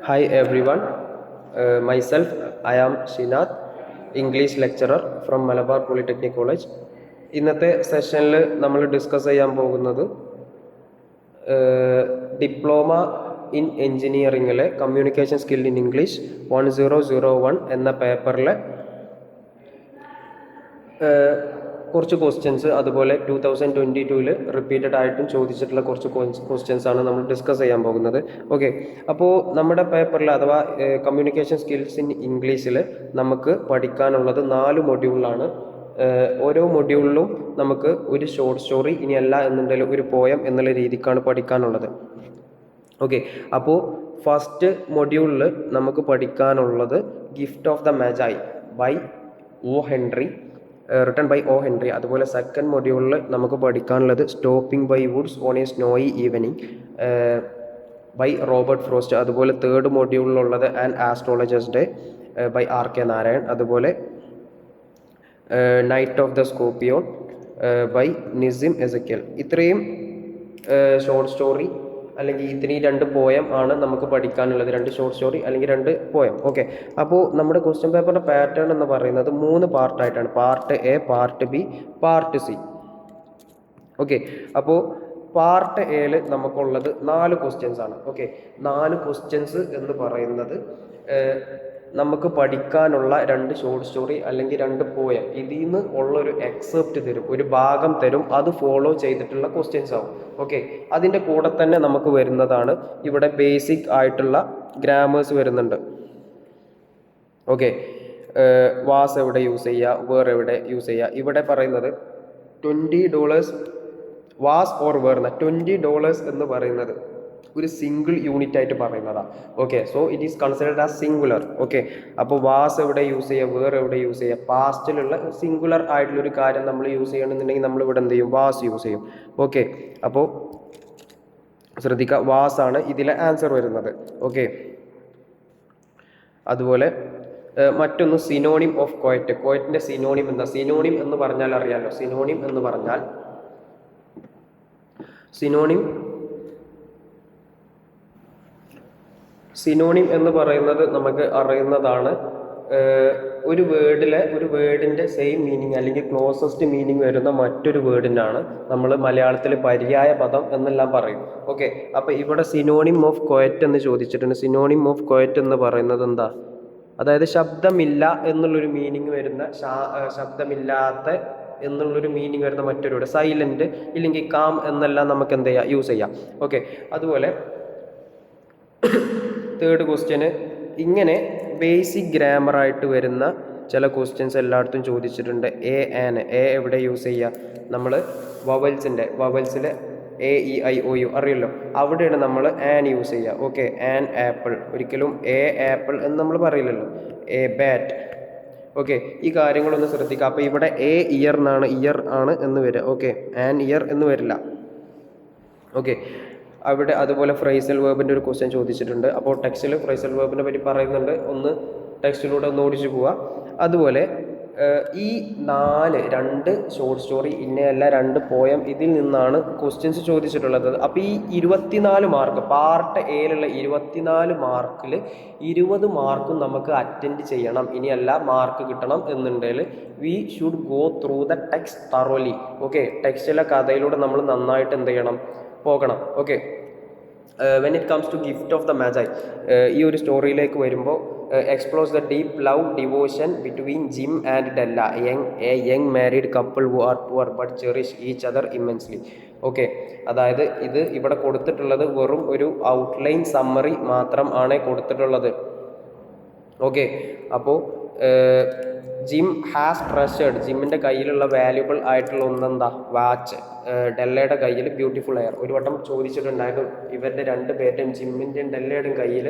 Hi everyone, myself I am Srinath, English lecturer from Malabar Polytechnic College. ഇന്നത്തെ സെഷനിൽ നമ്മൾ discuss ചെയ്യാൻ പോകുന്നത് ഡിപ്ലോമ ഇൻ എഞ്ചിനീയറിംഗിലെ കമ്മ്യൂണിക്കേഷൻ സ്കിൽ ഇൻ ഇംഗ്ലീഷ് 1001 എന്ന പേപ്പറിലെ കുറച്ച് ക്വസ്റ്റ്യൻസ്, അതുപോലെ 2022 റിപ്പീറ്റഡ് ആയിട്ടും ചോദിച്ചിട്ടുള്ള കുറച്ച് ക്വസ്റ്റ്യൻസ് ആണ് നമ്മൾ ഡിസ്കസ് ചെയ്യാൻ പോകുന്നത്. ഓക്കെ, അപ്പോൾ നമ്മുടെ പേപ്പറിൽ അഥവാ കമ്മ്യൂണിക്കേഷൻ സ്കിൽസ് ഇൻ ഇംഗ്ലീഷിൽ നമുക്ക് പഠിക്കാനുള്ളത് 4 മൊഡ്യൂളാണ്. ഓരോ മൊഡ്യൂളിലും നമുക്ക് ഒരു ഷോർട്ട് സ്റ്റോറി, ഇനി അല്ല എന്നുണ്ടെങ്കിൽ ഒരു പോയം എന്നുള്ള രീതിക്കാണ് പഠിക്കാനുള്ളത്. ഓക്കെ, അപ്പോൾ ഫസ്റ്റ് മൊഡ്യൂളിൽ നമുക്ക് പഠിക്കാനുള്ളത് gift of the magi by O Henry, written by O Henry. അതുപോലെ സെക്കൻഡ് മൊഡ്യൂളിൽ നമുക്ക് പഠിക്കാനുള്ളത് stopping by woods on a snowy evening by Robert Frost. അതുപോലെ തേർഡ് മൊഡ്യൂളിലുള്ളത് an astrologer's day by R K Narayan. അതുപോലെ night of the scorpion by Nissim Ezekiel. ഇത്രയും short story അല്ലെങ്കിൽ ഇത്രയും 2 പോയം ആണ് നമുക്ക് പഠിക്കാനുള്ളത്. 2 ഷോർട്ട് സ്റ്റോറി അല്ലെങ്കിൽ 2 പോയം. ഓക്കെ, അപ്പോൾ നമ്മുടെ ക്വസ്റ്റ്യൻ പേപ്പറിൻ്റെ പാറ്റേൺ എന്ന് പറയുന്നത് 3 പാർട്ടായിട്ടാണ്. Part A, part B, part C. Okay, അപ്പോൾ പാർട്ട് എയിൽ നമുക്കുള്ളത് 4 ക്വസ്റ്റ്യൻസ് ആണ്. ഓക്കെ, 4 ക്വസ്റ്റ്യൻസ് എന്ന് പറയുന്നത് നമുക്ക് പഠിക്കാനുള്ള 2 ഷോർട്ട് സ്റ്റോറി അല്ലെങ്കിൽ 2 പോയം, ഇതിൽ നിന്ന് ഉള്ളൊരു എക്സെപ്റ്റ് തരും, ഒരു ഭാഗം തരും, അത് ഫോളോ ചെയ്തിട്ടുള്ള ക്വസ്റ്റ്യൻസ് ആവും. ഓക്കെ, അതിൻ്റെ കൂടെ തന്നെ നമുക്ക് വരുന്നതാണ് ഇവിടെ ബേസിക് ആയിട്ടുള്ള ഗ്രാമേഴ്സ് വരുന്നുണ്ട്. ഓക്കെ, വാസ് എവിടെ യൂസ് ചെയ്യുക, വേർ എവിടെ യൂസ് ചെയ്യുക. ഇവിടെ പറയുന്നത് $20 വാസ് ഓർ വേർ എന്ന $20 എന്ന് പറയുന്നത് ഒരു സിംഗിൾ യൂണിറ്റ് ആയിട്ട് പറയുന്നതാണ്. Okay, so it is considered as singular. Okay, അപ്പോൾ വാസ് എവിടെ യൂസ് ചെയ്യുക, വേർ എവിടെ യൂസ് ചെയ്യുക, പാസ്റ്റിലുള്ള സിംഗുലർ ആയിട്ടുള്ളൊരു കാര്യം നമ്മൾ യൂസ് ചെയ്യണമെന്നുണ്ടെങ്കിൽ നമ്മൾ ഇവിടെ എന്ത് ചെയ്യും, വാസ് യൂസ് ചെയ്യും. ഓക്കെ, അപ്പോൾ ശ്രദ്ധിക്കുക, വാസ് ആണ് ഇതിലെ ആൻസർ വരുന്നത്. ഓക്കെ, അതുപോലെ മറ്റൊന്ന് സിനോണിം ഓഫ് കോയറ്റ്. കോയറ്റിൻ്റെ സിനോണിം എന്താ? സിനോണിം എന്ന് പറഞ്ഞാൽ അറിയാമല്ലോ. സിനോണിം എന്ന് പറഞ്ഞാൽ സിനോണിം എന്ന് പറയുന്നത് നമുക്ക് അറിയുന്നതാണ്. ഒരു വേർഡിൻ്റെ സെയിം മീനിങ് അല്ലെങ്കിൽ ക്ലോസസ്റ്റ് മീനിങ് വരുന്ന മറ്റൊരു വേർഡിനാണ് നമ്മൾ മലയാളത്തിൽ പര്യായ പദം എന്നെല്ലാം പറയും. ഓക്കെ, അപ്പോൾ ഇവിടെ സിനോണിം ഓഫ് കോയറ്റ് എന്ന് ചോദിച്ചിട്ടുണ്ട്. സിനോണിം ഓഫ് കോയറ്റ് എന്ന് പറയുന്നത് എന്താ? അതായത് ശബ്ദമില്ല എന്നുള്ളൊരു മീനിങ് വരുന്ന, ശബ്ദമില്ലാത്ത എന്നുള്ളൊരു മീനിങ് വരുന്ന മറ്റൊരു വേർഡ്, സൈലൻറ്റ് ഇല്ലെങ്കിൽ കാം എന്നെല്ലാം നമുക്ക് എന്ത് ചെയ്യാം, യൂസ് ചെയ്യാം. ഓക്കെ, അതുപോലെ തേർഡ് ക്വസ്റ്റ്യന് ഇങ്ങനെ ബേസിക് ഗ്രാമറായിട്ട് വരുന്ന ചില ക്വസ്റ്റ്യൻസ് എല്ലായിടത്തും ചോദിച്ചിട്ടുണ്ട്. A, an. എ എവിടെ യൂസ് ചെയ്യുക? നമ്മൾ വവൽസിൽ A, E, I, O, U അറിയല്ലോ, അവിടെയാണ് നമ്മൾ ആൻ യൂസ് ചെയ്യുക. ഓക്കെ, ആൻ ആപ്പിൾ, ഒരിക്കലും എ ആപ്പിൾ എന്ന് നമ്മൾ പറയില്ലല്ലോ. A bat. ഓക്കെ, ഈ കാര്യങ്ങളൊന്ന് ശ്രദ്ധിക്കുക. അപ്പോൾ ഇവിടെ എ ഇയർ എന്നാണ്, ഇയർ ആണ് എന്ന് വരിക. ഓക്കെ, ആൻ ഇയർ എന്ന് വരില്ല. ഓക്കെ, അവിടെ അതുപോലെ ഫ്രൈസൽ വേർബിൻ്റെ ഒരു ക്വസ്റ്റ്യൻ ചോദിച്ചിട്ടുണ്ട്. അപ്പോൾ ടെക്സ്റ്റിൽ ഫ്രൈസൽ വേർബിനെ പറ്റി പറയുന്നുണ്ട്, ഒന്ന് ടെക്സ്റ്റിലൂടെ ഒന്ന് ഓടിച്ചു പോവുക. അതുപോലെ ഈ 2 ഷോർട്ട് സ്റ്റോറി, ഇന്നയല്ല 2 പോയം, ഇതിൽ നിന്നാണ് ക്വസ്റ്റ്യൻസ് ചോദിച്ചിട്ടുള്ളത്. അപ്പോൾ ഈ 24 മാർക്ക്, പാർട്ട് എയിലുള്ള 24 മാർക്കിൽ 20 മാർക്കും നമുക്ക് അറ്റൻഡ് ചെയ്യണം. ഇനിയല്ല മാർക്ക് കിട്ടണം എന്നുണ്ടെങ്കിൽ we should go through the text thoroughly. Okay, ടെക്സ്റ്റിലെ കഥയിലൂടെ നമ്മൾ നന്നായിട്ട് എന്ത് ചെയ്യണം, പോകണം. Okay, when it comes to gift of the magi, ഈ ഒരു സ്റ്റോറിയിലേക്ക് വരുമ്പോൾ explores the deep love devotion between Jim and Della, a young married couple who are poor but cherish each other immensely. Okay, അതായത് ഇത് ഇവിടെ കൊടുത്തിട്ടുള്ളത് വെറും ഒരു ഔട്ട്ലൈൻ സമ്മറി മാത്രം ആണ് കൊടുത്തിട്ടുള്ളത്. ഓക്കെ, അപ്പോൾ ജിം ഹാസ് ട്രഷേർഡ്, ജിമ്മിൻ്റെ കയ്യിലുള്ള വാല്യുബിൾ ആയിട്ടുള്ള ഒന്നെന്താ, വാച്ച്. ഡെല്ലയുടെ കയ്യിൽ ബ്യൂട്ടിഫുൾ എയർ. ഒരു വട്ടം ചോദിച്ചിട്ടുണ്ടായിരുന്നു ഇവരുടെ 2 പേരുടെയും, ജിമ്മിൻ്റെയും ഡെല്ലയുടെയും കയ്യിൽ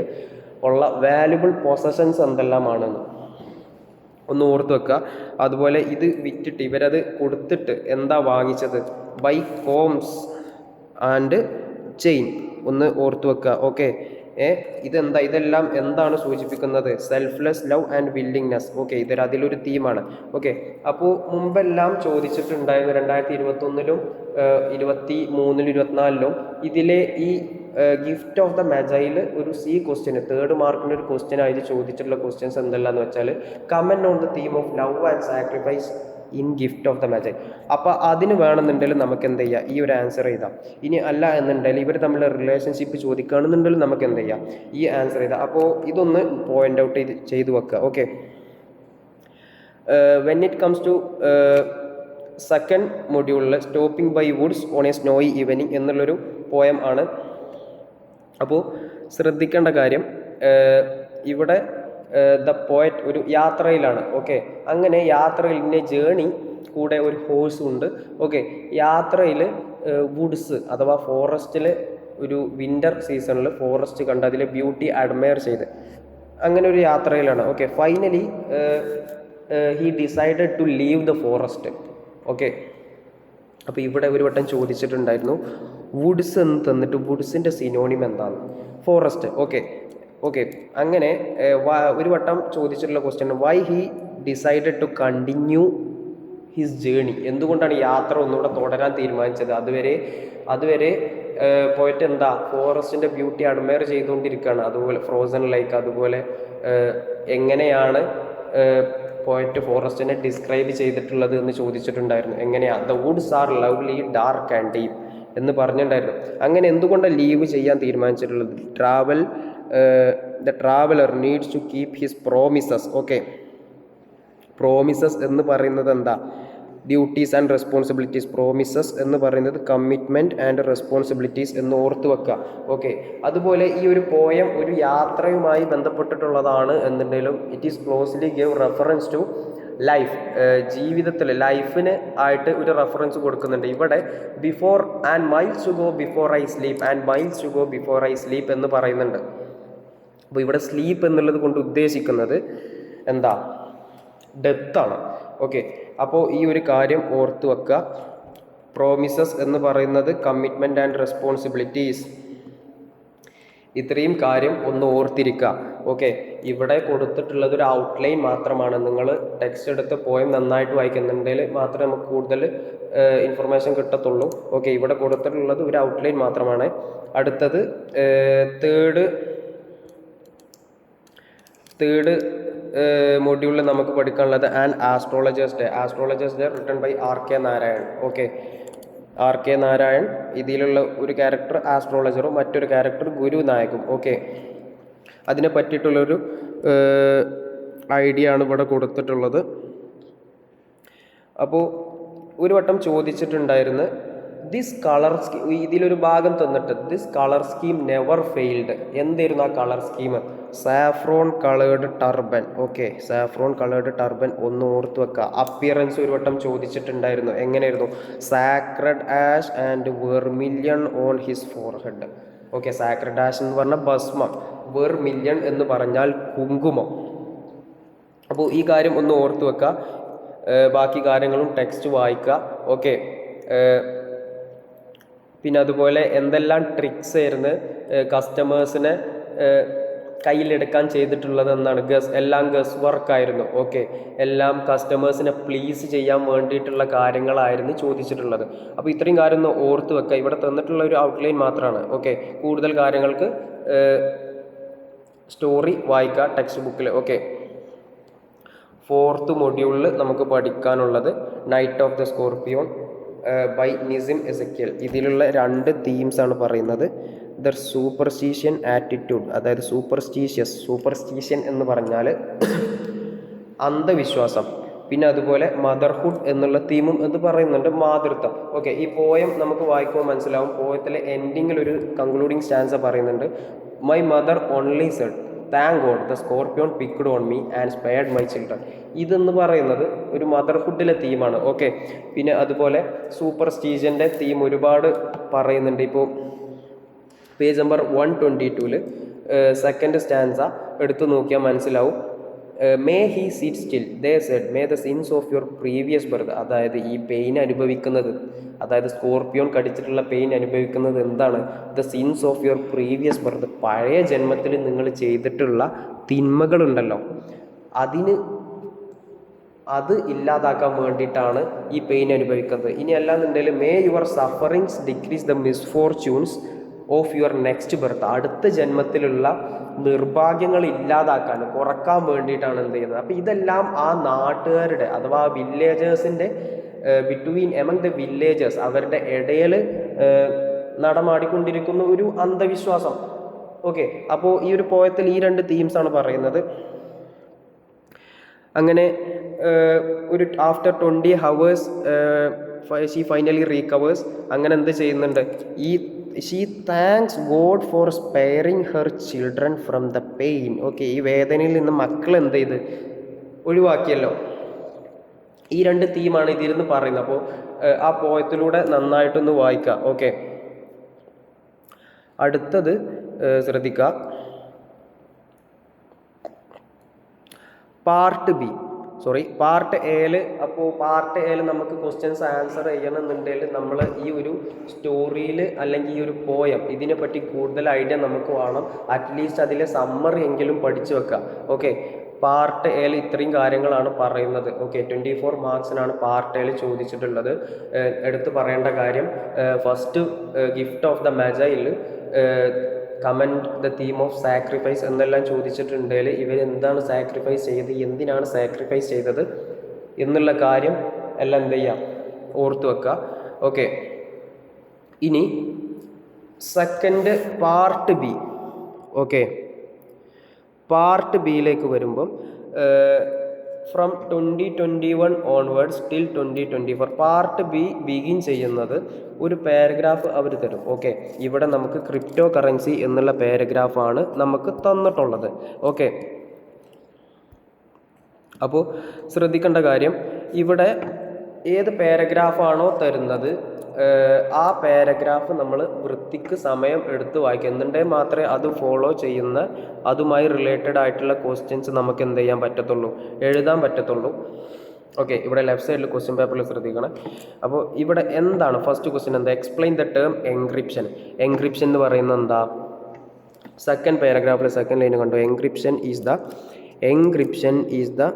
ഉള്ള വാല്യുബിൾ പൊസഷൻസ് എന്തെല്ലാമാണെന്ന് ഒന്ന് ഓർത്ത് വെക്കുക. അതുപോലെ ഇത് വിറ്റിട്ട് ഇവരത് കൊടുത്തിട്ട് എന്താ വാങ്ങിച്ചത്? ബൈ കോംസ് ആൻഡ് ചെയിൻ, ഒന്ന് ഓർത്ത് വെക്കുക. ഓക്കെ, ഇതെല്ലാം എന്താണ് സൂചിപ്പിക്കുന്നത്? Selfless love and willingness. Okay, അതിലൊരു തീമാണ്. ഓക്കെ, അപ്പോൾ മുമ്പെല്ലാം ചോദിച്ചിട്ടുണ്ടായിരുന്നു 2021-ലും 23-ലും 24-ലും ഇതിലെ ഈ ഗിഫ്റ്റ് ഓഫ് ദ മെജൈൽ ഒരു ക്വസ്റ്റ്യൻ 3rd മാർക്കിന് ഒരു ക്വസ്റ്റ്യൻ ആയിട്ട് ചോദിച്ചിട്ടുള്ള ക്വസ്റ്റ്യൻസ് എന്തെല്ലാന്ന് വെച്ചാൽ comment on the theme of love and sacrifice in gift of the magi. അപ്പോൾ അതിന് വേണമെന്നുണ്ടെങ്കിൽ നമുക്ക് എന്ത് ചെയ്യാം, ഈ ഒരു ആൻസർ എഴുതാം. ഇനി അല്ല എന്നുണ്ടെങ്കിൽ ഇവർ തമ്മിലുള്ള റിലേഷൻഷിപ്പ് ചോദിക്കുകയാണെന്നുണ്ടെങ്കിൽ നമുക്ക് എന്ത് ചെയ്യാം, ഈ ആൻസർ എഴുതാം. അപ്പോൾ ഇതൊന്ന് പോയിന്റ് ഔട്ട് ചെയ്ത് വെക്കുക. Okay, when it comes to second മൊഡ്യൂളിൽ stopping by woods on a snowy evening എന്നുള്ളൊരു പോയം ആണ്. അപ്പോൾ ശ്രദ്ധിക്കേണ്ട കാര്യം, ഇവിടെ ദ പോയറ്റ് ഒരു യാത്രയിലാണ്. ഓക്കെ, അങ്ങനെ യാത്രയിലെ ജേണി കൂടെ ഒരു ഹോഴ്സും ഉണ്ട്. ഓക്കെ, യാത്രയിൽ വുഡ്സ് അഥവാ ഫോറസ്റ്റിൽ ഒരു വിൻ്റർ സീസണിൽ ഫോറസ്റ്റ് കണ്ട് അതിലെ ബ്യൂട്ടി അഡ്മയർ ചെയ്ത് അങ്ങനെ ഒരു യാത്രയിലാണ്. Okay, finally he decided to leave the forest. Okay, അപ്പോൾ ഇവിടെ ഒരു വട്ടം ചോദിച്ചിട്ടുണ്ടായിരുന്നു വുഡ്സ് എന്ന് തന്നിട്ട് വുഡ്സിൻ്റെ സിനോണിം എന്താണ്, ഫോറസ്റ്റ്. ഓക്കെ അങ്ങനെ ഒരു വട്ടം ചോദിച്ചിട്ടുള്ള question why he decided to continue his journey, എന്തുകൊണ്ടാണ് യാത്ര ഒന്നുകൂടെ തുടരാൻ തീരുമാനിച്ചത്. അതുവരെ പോയിട്ട് എന്താ ഫോറസ്റ്റിൻ്റെ ബ്യൂട്ടി അഡ്മയർ ചെയ്തുകൊണ്ടിരിക്കുകയാണ്. അതുപോലെ ഫ്രോസൺ ലൈക്ക്, അതുപോലെ എങ്ങനെയാണ് പോയിട്ട് ഫോറസ്റ്റിനെ ഡിസ്ക്രൈബ് ചെയ്തിട്ടുള്ളത് എന്ന് ചോദിച്ചിട്ടുണ്ടായിരുന്നു. എങ്ങനെയാണ്, the woods are lovely dark and deep എന്ന് പറഞ്ഞിട്ടുണ്ടായിരുന്നു. അങ്ങനെ എന്തുകൊണ്ടാണ് ലീവ് ചെയ്യാൻ തീരുമാനിച്ചിട്ടുള്ളത്, the traveller needs to keep his promises. Okay, promises എന്ന് പറയുന്നത് എന്താ, ഡ്യൂട്ടീസ് ആൻഡ് റെസ്പോൺസിബിലിറ്റീസ്. പ്രോമിസസ് എന്ന് പറയുന്നത് കമ്മിറ്റ്മെൻറ്റ് ആൻഡ് റെസ്പോൺസിബിലിറ്റീസ് എന്ന് ഓർത്ത് വെക്കുക. ഓക്കെ, അതുപോലെ ഈ ഒരു പോയം ഒരു യാത്രയുമായി ബന്ധപ്പെട്ടിട്ടുള്ളതാണ് എന്നുണ്ടെങ്കിലും it is closely give reference to life, ജീവിതത്തിൽ ലൈഫിന് ആയിട്ട് ഒരു റെഫറൻസ് കൊടുക്കുന്നുണ്ട്. ഇവിടെ before and miles to go before I sleep and miles to go before I sleep എന്ന് പറയുന്നുണ്ട്. അപ്പോൾ ഇവിടെ സ്ലീപ്പ് എന്നുള്ളത് കൊണ്ട് ഉദ്ദേശിക്കുന്നത് എന്താ, ഡെത്താണ്. ഓക്കെ, അപ്പോൾ ഈ ഒരു കാര്യം ഓർത്ത് വെക്കുക. പ്രോമിസസ് എന്ന് പറയുന്നത് കമ്മിറ്റ്മെൻറ്റ് ആൻഡ് റെസ്പോൺസിബിലിറ്റീസ്, ഇത്രയും കാര്യം ഒന്ന് ഓർത്തിരിക്കുക. ഓക്കെ, ഇവിടെ കൊടുത്തിട്ടുള്ളത് ഒരു ഔട്ട്ലൈൻ മാത്രമാണ്. നിങ്ങൾ ടെക്സ്റ്റ് എടുത്ത് പോയം നന്നായിട്ട് വായിക്കുന്നുണ്ടെങ്കിൽ മാത്രമേ നമുക്ക് കൂടുതൽ ഇൻഫർമേഷൻ കിട്ടത്തുള്ളൂ. ഓക്കെ, ഇവിടെ കൊടുത്തിട്ടുള്ളത് ഒരു ഔട്ട്ലൈൻ മാത്രമാണ്. അടുത്തത് തേർഡ് മൊഡ്യൂളിൽ നമുക്ക് പഠിക്കാനുള്ളത് astrologer's day written by R.K. Narayan. Okay, R.K. Narayan, ഇതിലുള്ള ഒരു ക്യാരക്ടർ ആസ്ട്രോളജറും മറ്റൊരു ക്യാരക്ടർ ഗുരു നായകും. ഓക്കെ, അതിനെ പറ്റിയിട്ടുള്ളൊരു ഐഡിയ ആണ് ഇവിടെ കൊടുത്തിട്ടുള്ളത്. അപ്പോൾ ഒരു വട്ടം ചോദിച്ചിട്ടുണ്ടായിരുന്നു ദിസ് കളർ സ്കീം, ഇതിലൊരു ഭാഗം തന്നിട്ട് this colour scheme never failed. എന്തായിരുന്നു ആ colour scheme, saffron coloured turban. Okay, saffron coloured turban ഒന്ന് ഓർത്ത് വെക്കുക. അപ്പിയറൻസ് ഒരു വട്ടം ചോദിച്ചിട്ടുണ്ടായിരുന്നു, എങ്ങനെയായിരുന്നു, sacred ash and vermilion on his forehead. Okay, sacred ash എന്ന് പറഞ്ഞാൽ ഭസ്മം, വെർമില്യൺ എന്ന് പറഞ്ഞാൽ കുങ്കുമം. അപ്പോൾ ഈ കാര്യം ഒന്ന് ഓർത്ത് വെക്കുക. ബാക്കി കാര്യങ്ങളും ടെക്സ്റ്റ് വായിക്കുക. ഓക്കെ, പിന്നെ അതുപോലെ എന്തെല്ലാം ട്രിക്സ് ആയിരുന്നു കസ്റ്റമേഴ്സിനെ കയ്യിലെടുക്കാൻ ചെയ്തിട്ടുള്ളത് എന്നാണ്, എല്ലാം ഗസ് വർക്കായിരുന്നു. ഓക്കെ, എല്ലാം കസ്റ്റമേഴ്സിനെ പ്ലീസ് ചെയ്യാൻ വേണ്ടിയിട്ടുള്ള കാര്യങ്ങളായിരുന്നു ചോദിച്ചിട്ടുള്ളത്. അപ്പോൾ ഇത്രയും കാര്യം ഒന്ന് ഓർത്ത് വെക്കുക. ഇവിടെ തന്നിട്ടുള്ള ഒരു ഔട്ട്ലൈൻ മാത്രമാണ്. ഓക്കെ, കൂടുതൽ കാര്യങ്ങൾക്ക് സ്റ്റോറി വായിക്കുക ടെക്സ്റ്റ് ബുക്കിൽ. ഓക്കെ, 4th മൊഡ്യൂളിൽ നമുക്ക് പഠിക്കാനുള്ളത് night of the scorpion by Nissim Ezekiel. ഇതിലുള്ള 2 തീംസ് ആണ് പറയുന്നത്. ദ സൂപ്പർസ്റ്റീഷ്യൻ ആറ്റിറ്റ്യൂഡ്, അതായത് സൂപ്പർസ്റ്റീഷ്യൻ എന്ന് പറഞ്ഞാൽ അന്ധവിശ്വാസം. പിന്നെ അതുപോലെ മദർഹുഡ് എന്നുള്ള തീമും എന്ന് പറയുന്നുണ്ട്, മാതൃത്വം. ഓക്കെ, ഈ പോയം നമുക്ക് വായിക്കുമ്പോൾ മനസ്സിലാവും. പോയത്തിലെ എൻഡിങ്ങിൽ ഒരു കൺക്ലൂഡിങ് സ്റ്റാൻസ പറയുന്നുണ്ട്, my mother only said thank God the scorpion picked on me and spared my children. ഇതെന്ന് പറയുന്നത് ഒരു മദർഹുഡിലെ തീമാണ്. ഓക്കെ, പിന്നെ അതുപോലെ സൂപ്പർസ്റ്റീഷ്യൻ്റെ തീം ഒരുപാട് പറയുന്നുണ്ട്. ഇപ്പോൾ പേജ് നമ്പർ 122 സെക്കൻഡ് സ്റ്റാൻസ എടുത്തു നോക്കിയാൽ മനസ്സിലാവും. May he sit still they said may the sins of your previous birth. അതായത് ഈ പെയിൻ അനുഭവിക്കുന്നത്, അതായത് സ്കോർപ്പിയോൺ കടിച്ചിട്ടുള്ള പെയിൻ അനുഭവിക്കുന്നത് എന്താണ്, the sins of your previous birth. പഴയ ജന്മത്തിൽ നിങ്ങൾ ചെയ്തിട്ടുള്ള തിന്മകളുണ്ടല്ലോ, അത് ഇല്ലാതാക്കാൻ വേണ്ടിയിട്ടാണ് ഈ പെയിൻ അനുഭവിക്കുന്നത്. ഇനി അല്ലാന്നുണ്ടെങ്കിൽ may your sufferings decrease the misfortunes of your next birth, അടുത്ത ജന്മത്തിലുള്ള നിർഭാഗ്യങ്ങൾ ഇല്ലാതാക്കാൻ, കുറക്കാൻ വേണ്ടിയിട്ടാണ് എന്ത് ചെയ്യുന്നത്. അപ്പോൾ ഇതെല്ലാം ആ നാട്ടുകാരുടെ അഥവാ വില്ലേജേഴ്സിൻ്റെ ബിറ്റ്വീൻ എമംഗ് ദ വില്ലേജേഴ്സ് അവരുടെ ഇടയിൽ നടമാടിക്കൊണ്ടിരിക്കുന്ന ഒരു അന്ധവിശ്വാസം. ഓക്കെ, അപ്പോൾ ഈ ഒരു പോയത്തിൽ ഈ രണ്ട് തീംസാണ് പറയുന്നത്. അങ്ങനെ ഒരു after 20 hours she finally recovers. അങ്ങനെ എന്ത് ചെയ്യുന്നുണ്ട്, she thanks God for sparing her children from the pain. Okay, ഈ വേദനയിൽ നിന്ന് മക്കൾ എന്ത് ചെയ്ത് ഒഴിവാക്കിയല്ലോ. ഈ രണ്ട് തീമാണ് ഇതിരുന്ന് പറയുന്നത്. അപ്പോൾ ആ പോയത്തിലൂടെ നന്നായിട്ടൊന്ന് വായിക്കുക. ഓക്കെ, അടുത്തത് ശ്രദ്ധിക്കുക, പാർട്ട് എയിൽ. അപ്പോൾ പാർട്ട് എയിൽ നമുക്ക് ക്വസ്റ്റ്യൻസ് ആൻസർ ചെയ്യണമെന്നുണ്ടെങ്കിൽ നമ്മൾ ഈ ഒരു സ്റ്റോറിയിൽ അല്ലെങ്കിൽ ഈ ഒരു പോയം ഇതിനെപ്പറ്റി കൂടുതൽ ഐഡിയ നമുക്ക് വേണം. അറ്റ്ലീസ്റ്റ് അതിലെ സമ്മറി എങ്കിലും പഠിച്ചു വെക്കുക. ഓക്കെ, പാർട്ട് എയിൽ ഇത്രയും കാര്യങ്ങളാണ് പറയുന്നത്. ഓക്കെ, 24 മാർക്സിനാണ് പാർട്ട് എയിൽ ചോദിച്ചിട്ടുള്ളത്. എടുത്ത് പറയേണ്ട കാര്യം, first gift of the magi comment the theme of sacrifice എന്നെല്ലാം ചോദിച്ചിട്ടുണ്ടെങ്കിൽ ഇവരെന്താണ് സാക്രിഫൈസ് ചെയ്തത്, എന്തിനാണ് സാക്രിഫൈസ് ചെയ്തത് എന്നുള്ള കാര്യം എല്ലാം എന്ത് ചെയ്യാം, ഓർത്ത് വെക്കുക. ഓക്കെ, ഇനി second part B. Okay, part ബിയിലേക്ക് വരുമ്പം from 2021 onwards till 2024 part B begin ചെയ്യുന്നത് ഒരു പാരഗ്രാഫ് അവർ തരും. ഓക്കെ, ഇവിടെ നമുക്ക് ക്രിപ്റ്റോ കറൻസി എന്നുള്ള പാരഗ്രാഫാണ് നമുക്ക് തന്നിട്ടുള്ളത്. ഓക്കെ, അപ്പോൾ ശ്രദ്ധിക്കേണ്ട കാര്യം, ഇവിടെ ഏത് പാരഗ്രാഫാണോ തരുന്നത് ആ പാരഗ്രാഫ് നമ്മൾ വൃത്തിക്ക് സമയം എടുത്ത് വായിക്കുക. എന്നുണ്ടെങ്കിൽ മാത്രമേ അത് ഫോളോ ചെയ്യുന്ന അതുമായി റിലേറ്റഡ് ആയിട്ടുള്ള ക്വസ്റ്റ്യൻസ് നമുക്ക് എന്ത് ചെയ്യാൻ പറ്റത്തുള്ളൂ, എഴുതാൻ പറ്റത്തുള്ളൂ. ഓക്കെ, ഇവിടെ ലെഫ്റ്റ് സൈഡിൽ ക്വസ്റ്റ്യൻ പേപ്പറിൽ ശ്രദ്ധിക്കണം. അപ്പോൾ ഇവിടെ എന്താണ് ഫസ്റ്റ് ക്വസ്റ്റ്യൻ, എന്താ, explain the term encryption. Encryption എന്ന് പറയുന്നത് എന്താ, സെക്കൻഡ് പാരഗ്രാഫിൽ സെക്കൻഡ് ലൈൻ കണ്ടു, encryption is the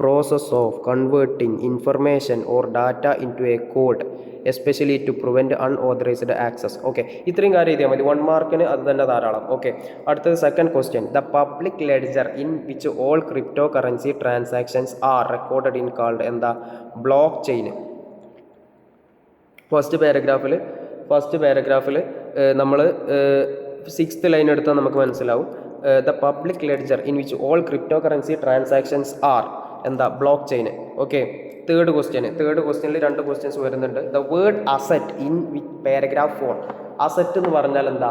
process of converting information or data into a code, especially to prevent unauthorized access. Okay, ഇത്രയും കാര്യം എഴുതിയാൽ മതി, 1 മാർക്കിന് അത് തന്നെ ധാരാളം. ഓക്കെ, അടുത്തത് second question, the public ledger in which all crypto currency transactions are recorded in called എന്താ, ബ്ലോക്ക് ചെയിൻ. ഫസ്റ്റ് പാരഗ്രാഫിൽ നമ്മൾ 6th ലൈൻ എടുത്താൽ നമുക്ക് മനസ്സിലാവും, the public ledger in which all crypto currency transactions are എന്താ, block chain. Okay, third ക്വസ്റ്റ്യനിൽ 2 questions വരുന്നുണ്ട്. The word asset in with paragraph 4. Asset എന്ന് പറഞ്ഞാൽ എന്താ,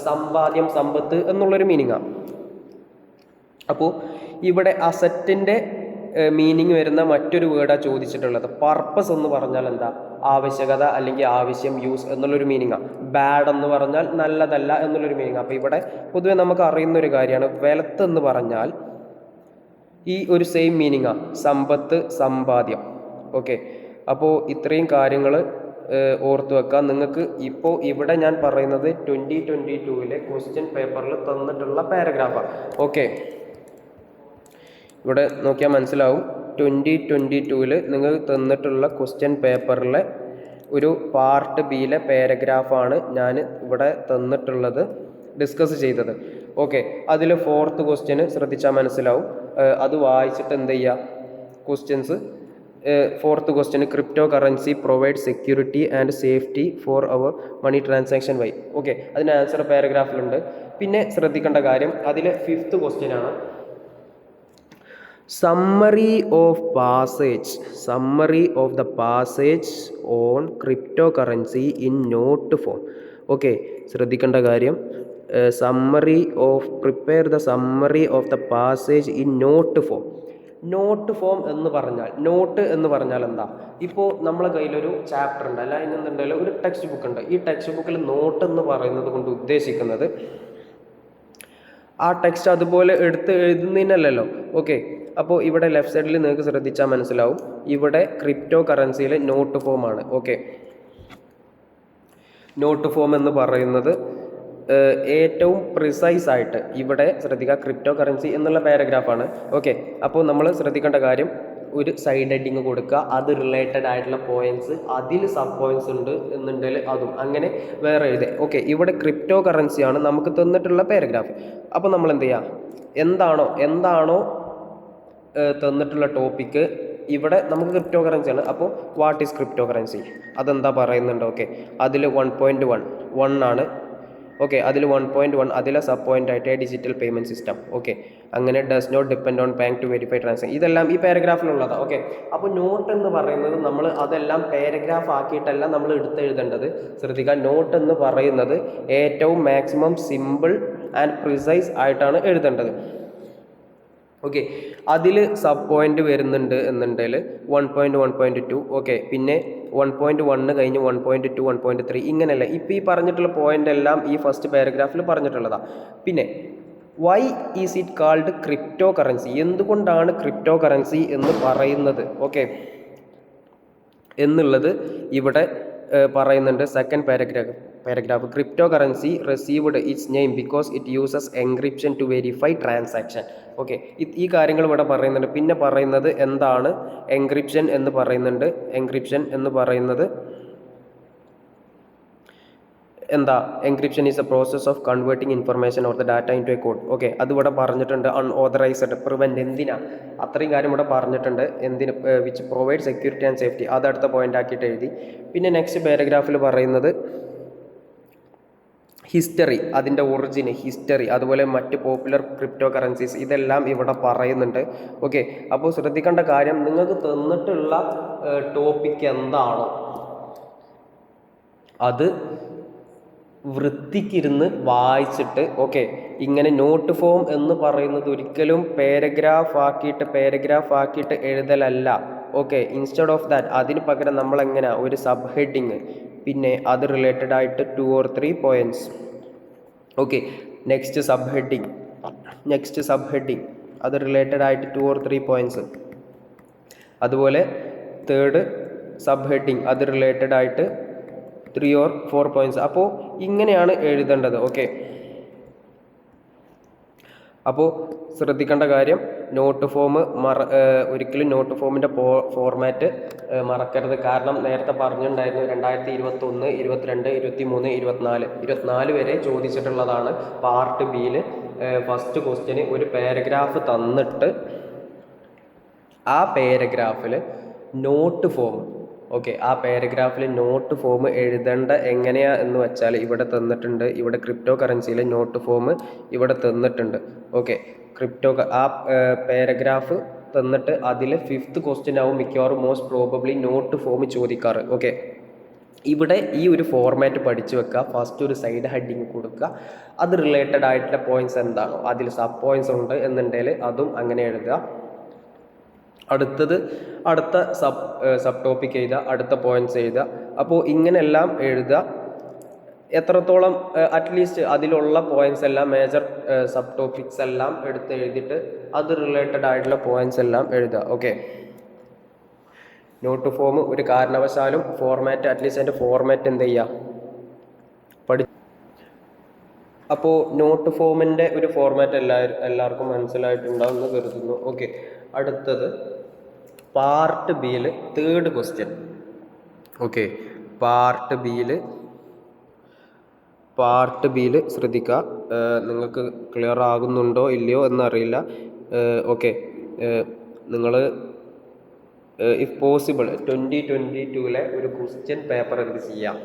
സമ്പാദ്യം, സമ്പത്ത് എന്നുള്ളൊരു മീനിങ്ങാണ്. അപ്പോൾ ഇവിടെ അസറ്റിൻ്റെ മീനിങ് വരുന്ന മറ്റൊരു വേർഡാണ് ചോദിച്ചിട്ടുള്ളത്. പർപ്പസ് എന്ന് പറഞ്ഞാൽ എന്താ, ആവശ്യകത അല്ലെങ്കിൽ ആവശ്യം, യൂസ് എന്നുള്ളൊരു മീനിങ്ങാണ്. ബാഡ് എന്ന് പറഞ്ഞാൽ നല്ലതല്ല എന്നുള്ളൊരു മീനിങ്ങാണ്. അപ്പോൾ ഇവിടെ പൊതുവെ നമുക്ക് അറിയുന്നൊരു കാര്യമാണ്, വെൽത്ത് എന്ന് പറഞ്ഞാൽ ഈ ഒരു സെയിം മീനിങ്ങാണ്, സമ്പത്ത്, സമ്പാദ്യം. ഓക്കെ, അപ്പോൾ ഇത്രയും കാര്യങ്ങൾ ഓർത്ത് വെക്കാം. നിങ്ങൾക്ക് ഇപ്പോൾ ഇവിടെ ഞാൻ പറയുന്നത് 2022 ക്വസ്റ്റ്യൻ പേപ്പറിൽ തന്നിട്ടുള്ള പാരഗ്രാഫാണ്. ഓക്കെ, ഇവിടെ നോക്കിയാൽ മനസ്സിലാവും, 2022 നിങ്ങൾക്ക് തന്നിട്ടുള്ള ക്വസ്റ്റ്യൻ പേപ്പറിലെ ഒരു പാർട്ട് ബിയിലെ പാരഗ്രാഫാണ് ഞാൻ ഇവിടെ തന്നിട്ടുള്ളത്, ഡിസ്കസ് ചെയ്തത്. ഓക്കെ, അതിൽ 4th ക്വസ്റ്റ്യന് ശ്രദ്ധിച്ചാൽ മനസ്സിലാവും. അത് വായിച്ചിട്ട് എന്ത് ചെയ്യുക, ക്വസ്റ്റ്യൻസ് 4th ക്വസ്റ്റ്യന് crypto currency provide security and safety for our money transaction why. Okay, അതിന് ആൻസർ പാരഗ്രാഫിലുണ്ട്. പിന്നെ ശ്രദ്ധിക്കേണ്ട കാര്യം, അതിൽ 5th ക്വസ്റ്റ്യനാണ് summary of the passage on crypto currency in note form. Okay, ശ്രദ്ധിക്കേണ്ട കാര്യം, prepare the summary of the passage in note form. Note form എന്ന് പറഞ്ഞാൽ എന്താ, ഇപ്പോൾ നമ്മളെ കയ്യിലൊരു ചാപ്റ്റർ ഉണ്ട്, അല്ല എന്നുണ്ടെങ്കിൽ ഒരു ടെക്സ്റ്റ് ബുക്ക് ഉണ്ട്. ഈ ടെക്സ്റ്റ് ബുക്കിൽ നോട്ട് എന്ന് പറയുന്നത് കൊണ്ട് ഉദ്ദേശിക്കുന്നത് ആ ടെക്സ്റ്റ് അതുപോലെ എടുത്ത് എഴുതുന്നതിനല്ലല്ലോ. ഓക്കെ, അപ്പോൾ ഇവിടെ ലെഫ്റ്റ് സൈഡിൽ നിങ്ങൾക്ക് ശ്രദ്ധിച്ചാൽ മനസ്സിലാവും, ഇവിടെ ക്രിപ്റ്റോ കറൻസിയിലെ നോട്ട് ഫോമാണ്. ഓക്കെ, നോട്ട് ഫോം എന്ന് പറയുന്നത് ഏറ്റവും പ്രിസൈസ് ആയിട്ട് ഇവിടെ ശ്രദ്ധിക്കുക, ക്രിപ്റ്റോ കറൻസി എന്നുള്ള പാരഗ്രാഫാണ്. ഓക്കെ, അപ്പോൾ നമ്മൾ ശ്രദ്ധിക്കേണ്ട കാര്യം, ഒരു സൈഡ് ഹെഡിങ് കൊടുക്കുക, അത് റിലേറ്റഡ് ആയിട്ടുള്ള പോയിന്റ്സ്, അതിൽ സബ് പോയിന്റ്സ് ഉണ്ട് എന്നുണ്ടെങ്കിൽ അതും അങ്ങനെ വേറെ എഴുതുക. ഓക്കെ, ഇവിടെ ക്രിപ്റ്റോ കറൻസിയാണ് നമുക്ക് തന്നിട്ടുള്ള പാരഗ്രാഫ്. അപ്പോൾ നമ്മൾ എന്ത് ചെയ്യുക, എന്താണോ തന്നിട്ടുള്ള ടോപ്പിക്ക്, ഇവിടെ നമുക്ക് ക്രിപ്റ്റോ കറൻസിയാണ്. അപ്പോൾ വാട്ട് ഈസ് ക്രിപ്റ്റോ കറൻസി, അതെന്താ പറയുന്നുണ്ട്. ഓക്കെ, അതിൽ 1.1 ആണ്. ഓക്കെ, അതിൽ 1.1 അതിലെ സബ് പോയിന്റ് ആയിട്ട് ഡിജിറ്റൽ പേയ്മെൻറ്റ് സിസ്റ്റം. ഓക്കെ, അങ്ങനെ does not depend on bank to verify transaction. ഇതെല്ലാം ഈ പാരഗ്രാഫിലുള്ളതാണ്. ഓക്കെ, അപ്പോൾ നോട്ട് എന്ന് പറയുന്നത് നമ്മൾ അതെല്ലാം പാരഗ്രാഫ് ആക്കിയിട്ടല്ല നമ്മൾ എടുത്തെഴുതേണ്ടത്. ശ്രദ്ധിക്കുക, നോട്ട് എന്ന് പറയുന്നത് ഏറ്റവും മാക്സിമം സിമ്പിൾ ആൻഡ് പ്രിസൈസ് ആയിട്ടാണ് എഴുതേണ്ടത്. ഓക്കെ, അതിൽ സബ് പോയിന്റ് വരുന്നുണ്ട് എന്നുണ്ടെങ്കിൽ 1.1.2. ഓക്കെ, പിന്നെ 1.1 കഴിഞ്ഞ് 1.2 1.3 ഇങ്ങനെയല്ല. ഇപ്പോൾ ഈ പറഞ്ഞിട്ടുള്ള പോയിന്റ് എല്ലാം ഈ ഫസ്റ്റ് പാരഗ്രാഫിൽ പറഞ്ഞിട്ടുള്ളതാണ്. പിന്നെ why is it called crypto currency, എന്തുകൊണ്ടാണ് ക്രിപ്റ്റോ കറൻസി എന്ന് പറയുന്നത്, ഓക്കെ എന്നുള്ളത് ഇവിടെ പറയുന്നുണ്ട്. Second paragraph crypto currency received its name because it uses encryption to verify transaction. Okay, ഈ കാര്യങ്ങൾ ഇവിടെ പറയുന്നുണ്ട്. പിന്നെ പറയുന്നത് എന്താണ് എൻക്രിപ്ഷൻ എന്ന് പറയുന്നുണ്ട്. എൻക്രിപ്ഷൻ എന്ന് പറയുന്നത് എന്താ, encryption is a process of converting information or the data into a code. Okay, അതിവിടെ പറഞ്ഞിട്ടുണ്ട്. അൺഓതറൈസ്ഡ് പ്രിവെൻറ്റ്, എന്തിനാ അത്രയും കാര്യം ഇവിടെ പറഞ്ഞിട്ടുണ്ട്. എന്തിന്, which provide security and safety, അത് അടുത്ത പോയിന്റ് ആക്കിയിട്ട് എഴുതി. പിന്നെ നെക്സ്റ്റ് പാരഗ്രാഫിൽ പറയുന്നത് ഹിസ്റ്ററി, അതിൻ്റെ ഒറിജിൻ, ഹിസ്റ്ററി, അതുപോലെ മറ്റ് പോപ്പുലർ ക്രിപ്റ്റോ കറൻസീസ്, ഇതെല്ലാം ഇവിടെ പറയുന്നുണ്ട്. ഓക്കെ, അപ്പോൾ ശ്രദ്ധിക്കേണ്ട കാര്യം, നിങ്ങൾക്ക് തന്നിട്ടുള്ള ടോപ്പിക് എന്താണോ അത് വൃത്തിക്കിരുന്ന് വായിച്ചിട്ട്, ഓക്കെ, ഇങ്ങനെ നോട്ട് ഫോം എന്ന് പറയുന്നത് ഒരിക്കലും പാരഗ്രാഫ് ആക്കിയിട്ട് എഴുതലല്ല. ഓക്കെ, ഇൻസ്റ്റെഡ് ഓഫ് ദാറ്റ് അതിന് പകരം നമ്മളെങ്ങനെ ഒരു സബ് ഹെഡിങ്, പിന്നെ അത് റിലേറ്റഡ് ആയിട്ട് 2 or 3 points. Okay, next sub heading അത് റിലേറ്റഡ് ആയിട്ട് 2 or 3 പോയിന്റ്സ്. അതുപോലെ തേർഡ് സബ് ഹെഡിങ് അത് റിലേറ്റഡ് ആയിട്ട് 3 or 4 പോയിന്റ്സ്. അപ്പോൾ ഇങ്ങനെയാണ് എഴുതേണ്ടത്. ഓക്കെ, അപ്പോൾ ശ്രദ്ധിക്കേണ്ട കാര്യം, നോട്ട് ഫോം ഒരിക്കലും നോട്ട് ഫോമിൻ്റെ ഫോർമാറ്റ് മറക്കരുത്. കാരണം നേരത്തെ പറഞ്ഞിട്ടുണ്ടായിരുന്നു 2021, 22, 23, 24 വരെ ചോദിച്ചിട്ടുള്ളതാണ്. പാർട്ട് ബിയിൽ ഫസ്റ്റ് ക്വസ്റ്റ്യന് ഒരു പാരഗ്രാഫ് തന്നിട്ട് ആ പാരഗ്രാഫിൽ നോട്ട് ഫോം, ഓക്കെ, ആ പാരഗ്രാഫിൽ നോട്ട് ഫോം എഴുതേണ്ട എങ്ങനെയാ എന്ന് വെച്ചാൽ ഇവിടെ തന്നിട്ടുണ്ട്. ഇവിടെ ക്രിപ്റ്റോ കറൻസിയിൽ നോട്ട് ഫോം ഇവിടെ തന്നിട്ടുണ്ട്. ഓക്കെ, ആ പാരഗ്രാഫ് തന്നിട്ട് അതിൽ 5th ക്വസ്റ്റ്യൻ ആവും മിക്കവാറും മോസ്റ്റ് പ്രോബബ്ലി നോട്ട് ഫോം ചോദിക്കാറ്. ഓക്കെ, ഇവിടെ ഈ ഒരു ഫോർമാറ്റ് പഠിച്ചു വെക്കുക. ഫസ്റ്റ് ഒരു സൈഡ് ഹെഡിങ് കൊടുക്കുക, അത് റിലേറ്റഡ് ആയിട്ടുള്ള പോയിന്റ്സ് എന്താണോ, അതിൽ സബ് പോയിന്റ്സ് ഉണ്ട് എന്നുണ്ടെങ്കിൽ അതും അങ്ങനെ എഴുതുക. അടുത്ത സബ് ടോപ്പിക് എഴുതുക, അടുത്ത പോയിന്റ്സ് എഴുതുക. അപ്പോൾ ഇങ്ങനെയെല്ലാം എഴുതുക. എത്രത്തോളം അറ്റ്ലീസ്റ്റ് അതിലുള്ള പോയിന്റ്സ് എല്ലാം, മേജർ സബ് ടോപ്പിക്സ് എല്ലാം എടുത്ത് എഴുതിയിട്ട് അത് റിലേറ്റഡ് ആയിട്ടുള്ള പോയിന്റ്സ് എല്ലാം എഴുതുക. ഓക്കെ, നോട്ട് ഫോം ഒരു കാരണവശാലും ഫോർമാറ്റ്, അറ്റ്ലീസ്റ്റ് അതിൻ്റെ ഫോർമാറ്റ് എന്ത് ചെയ്യുക അപ്പോൾ നോട്ട് ഫോമിൻ്റെ ഒരു ഫോർമാറ്റ് എല്ലാവർക്കും മനസ്സിലായിട്ടുണ്ടാവുമെന്ന് കരുതുന്നു. ഓക്കെ, അടുത്തത് പാർട്ട് ബിയിൽ തേർഡ് ക്വസ്റ്റ്യൻ. ഓക്കെ, പാർട്ട് ബിയിൽ ശ്രദ്ധിക്കുക. നിങ്ങൾക്ക് ക്ലിയർ ആകുന്നുണ്ടോ ഇല്ലയോ എന്നറിയില്ല. ഓക്കെ, നിങ്ങൾ ഇഫ് പോസിബിൾ 2022 ഒരു ക്വസ്റ്റ്യൻ പേപ്പർ എന്ത് ചെയ്യാം,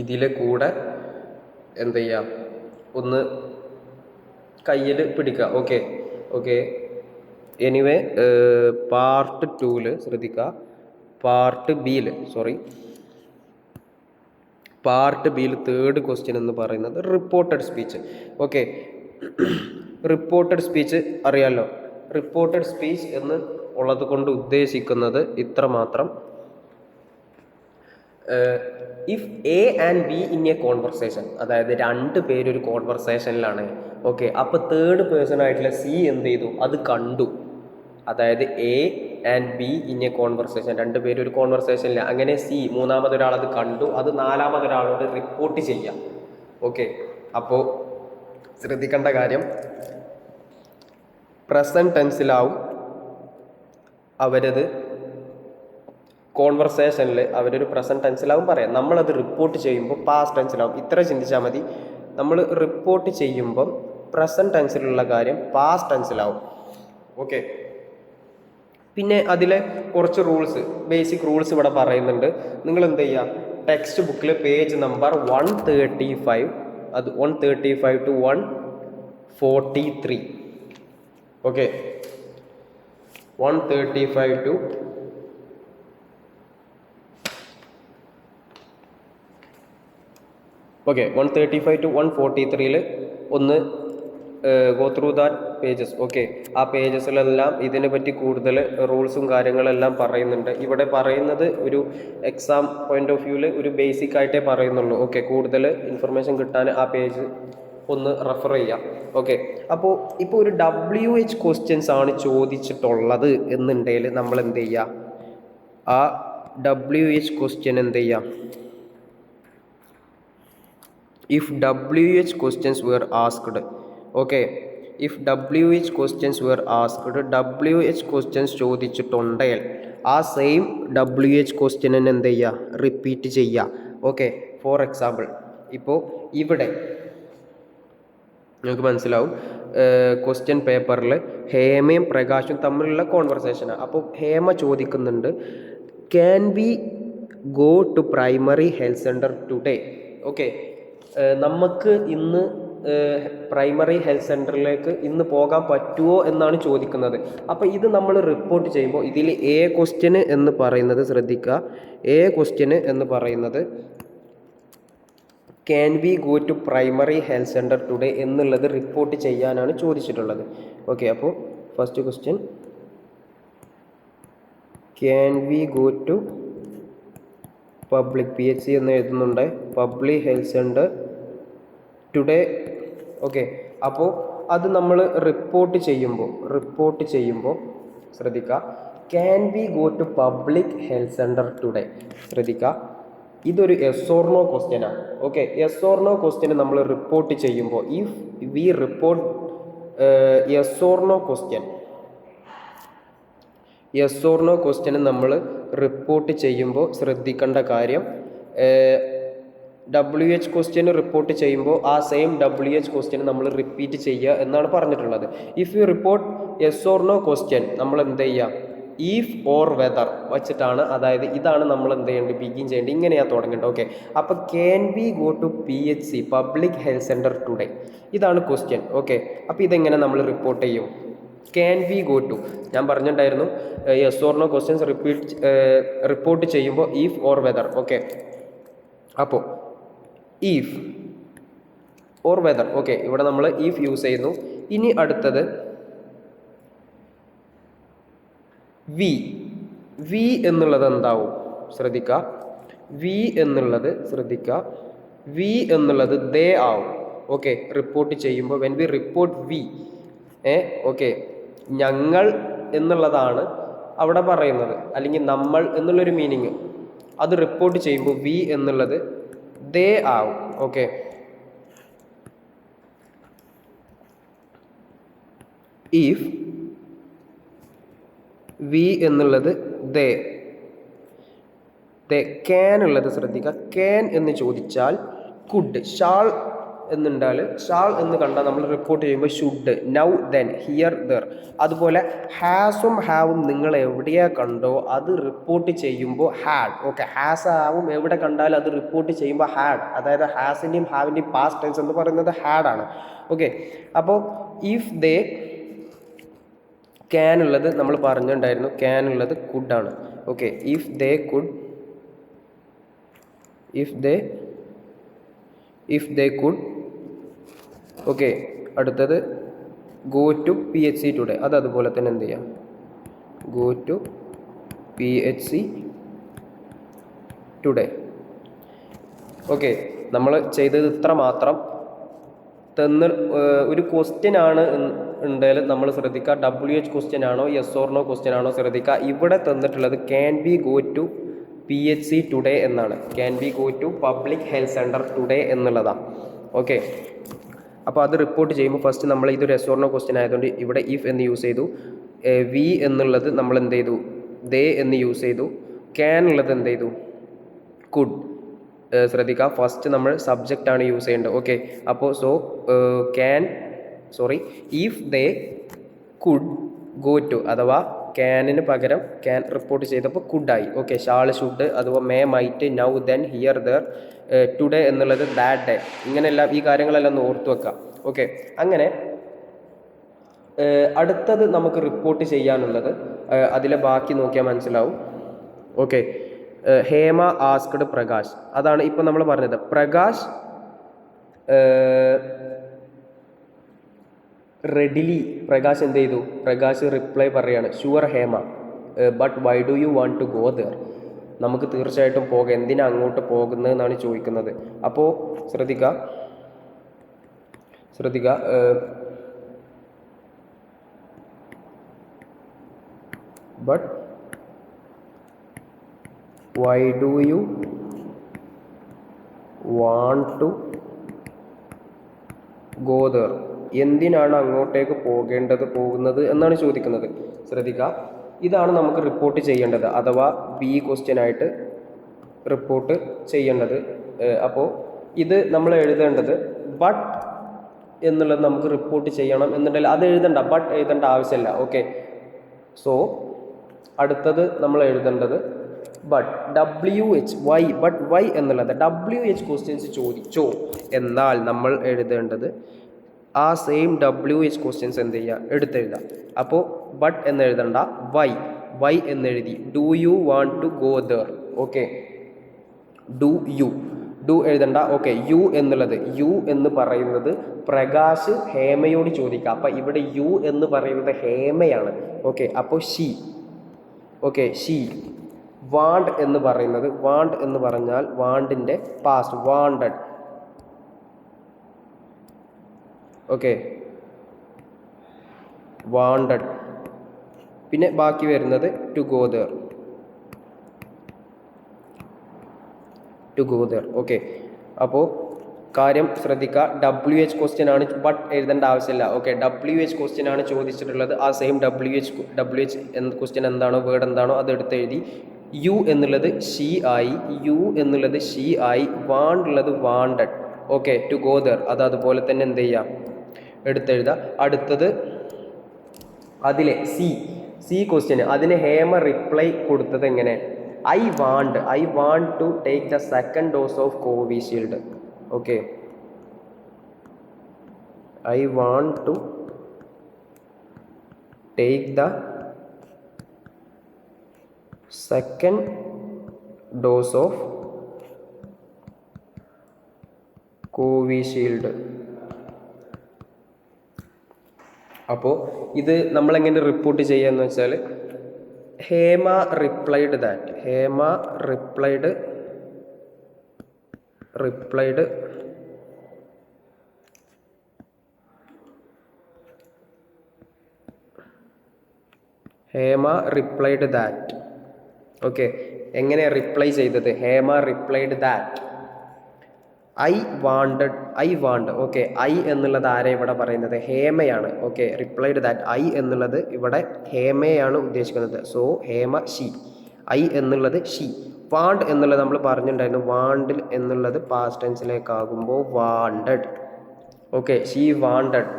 ഇതിലെ കൂടെ എന്ത് ചെയ്യാം, ഒന്ന് കയ്യിൽ പിടിക്കുക. ഓക്കെ എനിവേ, പാർട്ട് 2 ശ്രദ്ധിക്കുക. പാർട്ട് ബിയിൽ തേർഡ് ക്വസ്റ്റ്യൻ എന്ന് പറയുന്നത് reported speech. Okay, reported speech അറിയാമല്ലോ. റിപ്പോർട്ടഡ് സ്പീച്ച് എന്ന് ഉള്ളത് കൊണ്ട് ഉദ്ദേശിക്കുന്നത് ഇത്രമാത്രം: if A and be in A conversation, അതായത് 2 പേരൊരു കോൺവെർസേഷനിലാണ്. ഓക്കെ, അപ്പോൾ തേർഡ് പേഴ്സൺ ആയിട്ടുള്ള സി എന്ത് ചെയ്തു, അത് കണ്ടു. അതായത് A and be in A conversation, 2 പേര് ഒരു കോൺവെർസേഷനില്ല. അങ്ങനെ സി മൂന്നാമതൊരാൾ അത് കണ്ടു, അത് നാലാമതൊരാളോട് റിപ്പോർട്ട് ചെയ്യാം. ഓക്കെ, അപ്പോൾ ശ്രദ്ധിക്കേണ്ട കാര്യം പ്രസൻറ്റ് ടെൻസിലാവും അവരത് കോൺവെർസേഷനിൽ അവരൊരു പ്രസൻറ്റ് ടെൻസിലാവും പറയാം. നമ്മളത് റിപ്പോർട്ട് ചെയ്യുമ്പോൾ പാസ്റ്റ് ടെൻസിലാവും. ഇത്ര ചിന്തിച്ചാൽ മതി. നമ്മൾ റിപ്പോർട്ട് ചെയ്യുമ്പം പ്രസൻറ്റ് ടെൻസിലുള്ള കാര്യം പാസ്റ്റ് ടെൻസിലാവും. ഓക്കെ. പിന്നെ അതിലെ കുറച്ച് റൂൾസ്, ബേസിക് റൂൾസ് ഇവിടെ പറയുന്നുണ്ട്. നിങ്ങൾ എന്ത് ചെയ്യുക, ടെക്സ്റ്റ് ബുക്കിൽ പേജ് നമ്പർ 135, അത് 135 to 143. ഓക്കെ, 135 to 143 ഒന്ന് go through that pages. Okay, ആ പേജസിലെല്ലാം ഇതിനെ പറ്റി കൂടുതൽ റൂൾസും കാര്യങ്ങളെല്ലാം പറയുന്നുണ്ട്. ഇവിടെ പറയുന്നത് ഒരു എക്സാം പോയിന്റ് ഓഫ് വ്യൂവിൽ ഒരു ബേസിക് ആയിട്ടേ പറയുന്നുള്ളൂ. ഓക്കെ, കൂടുതൽ ഇൻഫർമേഷൻ കിട്ടാൻ ആ പേജ് ഒന്ന് റെഫർ ചെയ്യാം. ഓക്കെ, അപ്പോൾ ഇപ്പോൾ ഒരു WH ക്വസ്റ്റ്യൻസ് ആണ് ചോദിച്ചിട്ടുള്ളത് എന്നുണ്ടെങ്കിൽ നമ്മൾ എന്ത് ചെയ്യുക, ആ WH ക്വസ്റ്റ്യൻ എന്ത് ചെയ്യാം, if WH questions were asked, okay, if WH questions were asked, WH questions ചോദിച്ചിട്ടുണ്ടെങ്കിൽ ആ സെയിം WH ക്വസ്റ്റ്യനെ എന്ത് ചെയ്യുക, റിപ്പീറ്റ് ചെയ്യുക. ഓക്കെ, ഫോർ എക്സാമ്പിൾ ഇപ്പോൾ ഇവിടെ നിങ്ങൾക്ക് മനസ്സിലാവും, ക്വസ്റ്റ്യൻ പേപ്പറിൽ ഹേമയും പ്രകാശും തമ്മിലുള്ള കോൺവെർസേഷനാണ്. അപ്പോൾ ഹേമ ചോദിക്കുന്നുണ്ട്, can we go to primary health centre today. Okay, നമുക്ക് ഇന്ന് പ്രൈമറി ഹെൽത്ത് സെൻറ്ററിലേക്ക് ഇന്ന് പോകാൻ പറ്റുമോ എന്നാണ് ചോദിക്കുന്നത്. അപ്പോൾ ഇത് നമ്മൾ റിപ്പോർട്ട് ചെയ്യുമ്പോൾ ഇതിൽ എ ക്വസ്റ്റ്യന് എന്ന് പറയുന്നത് ശ്രദ്ധിക്കുക, എ ക്വസ്റ്റ്യന് എന്ന് പറയുന്നത് can we go to primary health centre today എന്നുള്ളത് റിപ്പോർട്ട് ചെയ്യാനാണ് ചോദിച്ചിട്ടുള്ളത്. ഓക്കെ, അപ്പോൾ first question can we go to public PHC എന്ന് എഴുതുന്നുണ്ട്, public health centre today. Okay, അപ്പോൾ അത് നമ്മൾ റിപ്പോർട്ട് ചെയ്യുമ്പോൾ ശ്രദ്ധിക്കുക, can we go to public health centre today. ശ്രദ്ധിക്കുക, ഇതൊരു യെസ് ഓർ നോ ക്വസ്റ്റ്യനാണ്. Okay, yes or no question നമ്മൾ റിപ്പോർട്ട് ചെയ്യുമ്പോൾ, if we report yes or no question നമ്മൾ റിപ്പോർട്ട് ചെയ്യുമ്പോൾ ശ്രദ്ധിക്കേണ്ട കാര്യം, WH ക്വസ്റ്റ്യൻ റിപ്പോർട്ട് ചെയ്യുമ്പോൾ ആ സെയിം WH ക്വസ്റ്റ്യൻ നമ്മൾ റിപ്പീറ്റ് ചെയ്യുക എന്നാണ് പറഞ്ഞിട്ടുള്ളത്. If you report yes or no question നമ്മൾ എന്ത് ചെയ്യുക, ഈഫ് ഓർ വെദർ വച്ചിട്ടാണ്, അതായത് ഇതാണ് നമ്മൾ എന്ത് ചെയ്യേണ്ടത്, ബിഗിൻ ചെയ്യേണ്ടത്, ഇങ്ങനെയാണ് തുടങ്ങേണ്ടത്. ഓക്കെ, അപ്പോൾ can we go to PHC public health centre today, ഇതാണ് ക്വസ്റ്റ്യൻ. ഓക്കെ, അപ്പോൾ ഇതെങ്ങനെ നമ്മൾ റിപ്പോർട്ട് ചെയ്യും, ക്യാൻ വി ഗോ ടു, ഞാൻ പറഞ്ഞിട്ടുണ്ടായിരുന്നു yes or no questions report ചെയ്യുമ്പോൾ ഈഫ് ഓർ വെദർ. ഓക്കെ, അപ്പോൾ ഈഫ് ഓർ വെദർ. ഓക്കെ, ഇവിടെ നമ്മൾ ഈഫ് യൂസ് ചെയ്യുന്നു. ഇനി അടുത്തത് വി എന്നുള്ളത് എന്താവും, ശ്രദ്ധിക്കുക, വി എന്നുള്ളത് ദേ ആവും. ഓക്കെ, റിപ്പോർട്ട് ചെയ്യുമ്പോൾ when we report we, okay, ഞങ്ങൾ എന്നുള്ളതാണ് അവിടെ പറയുന്നത്, അല്ലെങ്കിൽ നമ്മൾ എന്നുള്ളൊരു മീനിങ്, അത് റിപ്പോർട്ട് ചെയ്യുമ്പോൾ വി എന്നുള്ളത് ദേ ആവും. ഓക്കെ, ഇഫ് വി എന്നുള്ളത് ദേ, ക്യാൻ ഉള്ളത് ശ്രദ്ധിക്കുക, ക്യാൻ എന്ന് ചോദിച്ചാൽ കുഡ്, ഷാൾ എന്നുണ്ടാൽ, ഷാൾ എന്ന് കണ്ടാൽ നമ്മൾ റിപ്പോർട്ട് ചെയ്യുമ്പോൾ should, now, then, here, there. അതുപോലെ ഹാസും ഹാവും നിങ്ങൾ എവിടെയാ കണ്ടോ അത് റിപ്പോർട്ട് ചെയ്യുമ്പോൾ ഹാഡ്. ഓക്കെ, ഹാസ് ഹാവും എവിടെ കണ്ടാലും അത് റിപ്പോർട്ട് ചെയ്യുമ്പോൾ ഹാഡ്, അതായത് ഹാസിൻ്റെയും ഹാവിൻ്റെയും പാസ്റ്റ് ടെൻസ് എന്ന് പറയുന്നത് ഹാഡാണ്. ഓക്കെ, അപ്പോൾ ഇഫ് ദേ, ക്യാൻ ഉള്ളത് നമ്മൾ പറഞ്ഞിട്ടുണ്ടായിരുന്നു, ക്യാൻ ഉള്ളത് കുഡാണ്. Okay, if they could, okay, അടുത്തത് ഗോ ടു PHC ടുഡേ, അത് അതുപോലെ തന്നെ എന്ത് ചെയ്യാം, go to PHC today. Okay, നമ്മൾ ചെയ്തത് ഇത്ര മാത്രം. ഒരു ക്വസ്റ്റ്യൻ ആണ് ഉണ്ടെങ്കിൽ നമ്മൾ ശ്രദ്ധിക്കുക, WH ക്വസ്റ്റ്യൻ ആണോ യെസ് ഓർ നോ ക്വസ്റ്റ്യൻ ആണോ ശ്രദ്ധിക്കുക. ഇവിടെ തന്നിട്ടുള്ളത് can be go to PHC today എന്നാണ്, can be go to public health centre today എന്നുള്ളതാണ്. ഓക്കെ, അപ്പോൾ അത് റിപ്പോർട്ട് ചെയ്യുമ്പോൾ ഫസ്റ്റ് നമ്മൾ ഇതൊരു യെസ് ഓർ നോ ക്വസ്റ്റ്യൻ ആയതുകൊണ്ട് ഇവിടെ ഇഫ് എന്ന് യൂസ് ചെയ്തു. വി എന്നുള്ളത് നമ്മൾ എന്ത് ചെയ്തു, ദേ എന്ന് യൂസ് ചെയ്തു. ക്യാൻ ഉള്ളത് എന്ത് ചെയ്തു? കുഡ്. ശ്രദ്ധിക്കുക, ഫസ്റ്റ് നമ്മൾ സബ്ജക്റ്റാണ് യൂസ് ചെയ്യേണ്ടത്. ഓക്കെ, അപ്പോൾ if they could go to, അഥവാ ക്യാനിന് പകരം ക്യാൻ റിപ്പോർട്ട് ചെയ്തപ്പോൾ കുഡായി. ഓക്കെ, ഷാൾ, ഷുഡ്, അഥവാ may, might, now, then, here, there, today എന്നുള്ളത് ദാറ്റ് ഡേ. ഇങ്ങനെയെല്ലാം ഈ കാര്യങ്ങളെല്ലാം ഒന്ന് ഓർത്തു വെക്കാം. ഓക്കെ, അങ്ങനെ അടുത്തത് നമുക്ക് റിപ്പോർട്ട് ചെയ്യാനുള്ളത് അതിലെ ബാക്കി നോക്കിയാൽ മനസ്സിലാവും. ഓക്കെ, ഹേമ ആസ്ക്ഡ് പ്രകാശ്, അതാണ് ഇപ്പം നമ്മൾ പറഞ്ഞത്. പ്രകാശ് റെഡിലി, പ്രകാശ് എന്ത് ചെയ്തു? പ്രകാശ് റിപ്ലൈ പറയാണ്, sure Hema, but why do you want to go there? നമുക്ക് തീർച്ചയായിട്ടും പോകാം, എന്തിനാ അങ്ങോട്ട് പോകുന്നതെന്നാണ് ചോദിക്കുന്നത്. അപ്പോൾ ശ്രദ്ധിക്കുക, but why do you want to go there? എന്തിനാണ് അങ്ങോട്ടേക്ക് പോകുന്നത് എന്നാണ് ചോദിക്കുന്നത്. ശ്രദ്ധിക്കുക, ഇതാണ് നമുക്ക് റിപ്പോർട്ട് ചെയ്യേണ്ടത്, അഥവാ ബി ക്വസ്റ്റ്യൻ ആയിട്ട് റിപ്പോർട്ട് ചെയ്യേണ്ടത്. അപ്പോൾ ഇത് നമ്മൾ എഴുതേണ്ടത് ബട്ട് എന്നുള്ളത് നമുക്ക് റിപ്പോർട്ട് ചെയ്യണം എന്നുണ്ടെങ്കിൽ അത് എഴുതണ്ട, ബട്ട് എഴുതേണ്ട ആവശ്യമില്ല. ഓക്കെ, സോ അടുത്തത് നമ്മൾ എഴുതേണ്ടത് ബട്ട് വൈ, ബട്ട് വൈ എന്നുള്ളത് ക്വസ്റ്റ്യൻസ് ചോദിച്ചോ എന്നാൽ നമ്മൾ എഴുതേണ്ടത് ആ സെയിം ക്വസ്റ്റ്യൻസ് എന്ത് ചെയ്യുക, എടുത്തെഴുതാം. അപ്പോൾ ബട്ട് എന്ന് എഴുതണ്ട, വൈ എന്നെഴുതി. Do you want to go there? Okay, do എഴുതണ്ട. ഓക്കെ, യു എന്ന് പറയുന്നത് പ്രകാശ് ഹേമയോട് ചോദിക്കുക. അപ്പം ഇവിടെ യു എന്ന് പറയുന്നത് ഹേമയാണ്. ഓക്കെ, അപ്പോൾ ഷീ. വാണ്ട് എന്ന് പറഞ്ഞാൽ വാണ്ടിൻ്റെ പാസ്റ്റ്, വാണ്ടഡ്. Okay, wanted. പിന്നെ ബാക്കി വരുന്നത് ടു ഗോ ദർ. ഓക്കെ, അപ്പോൾ കാര്യം ശ്രദ്ധിക്കുക, ക്വസ്റ്റ്യൻ ആണ്, ബട്ട് എഴുതേണ്ട ആവശ്യമില്ല. ഓക്കെ, ക്വസ്റ്റ്യൻ ആണ് ചോദിച്ചിട്ടുള്ളത്. ആ സെയിം ക്വസ്റ്റ്യൻ എന്താണോ, വേർഡ് എന്താണോ അത് എടുത്തെഴുതി. യു എന്നുള്ളത് ഷീ ആയി, വാണ്ട് ഉള്ളത് wanted. Okay, to go there അത് അതുപോലെ തന്നെ എന്ത് ചെയ്യാം, എടുത്തെഴുതുക. അടുത്തത് അതിലെ സി ക്വസ്റ്റ്യൻ, അതിന് ഹേമ റിപ്ലൈ കൊടുത്തത് എങ്ങനെ? I want to take the second dose of Covishield. Okay, I want to take the second dose of Covishield. അപ്പോൾ ഇത് നമ്മളെങ്ങനെ റിപ്പോർട്ട് ചെയ്യാന്ന് വെച്ചാൽ, ഹേമ റിപ്ലൈഡ് ദാറ്റ്. ഓക്കെ, എങ്ങനെ റിപ്ലൈ ചെയ്തത്? Hema replied that I want. Okay, I എന്നുള്ളത് ആരെ ഇവിടെ പറയുന്നത്? ഹേമയാണ്. ഓക്കെ, റിപ്ലൈഡ് ദാറ്റ് ഐ എന്നുള്ളത് ഇവിടെ ഹേമയാണ് ഉദ്ദേശിക്കുന്നത്. So Hema she. ഐ എന്നുള്ളത് ഷീ. വാണ്ട് എന്നുള്ളത് നമ്മൾ പറഞ്ഞിട്ടുണ്ടായിരുന്നു, വാണ്ട് എന്നുള്ളത് past ടെൻസിലേക്കാകുമ്പോൾ wanted. Okay, she wanted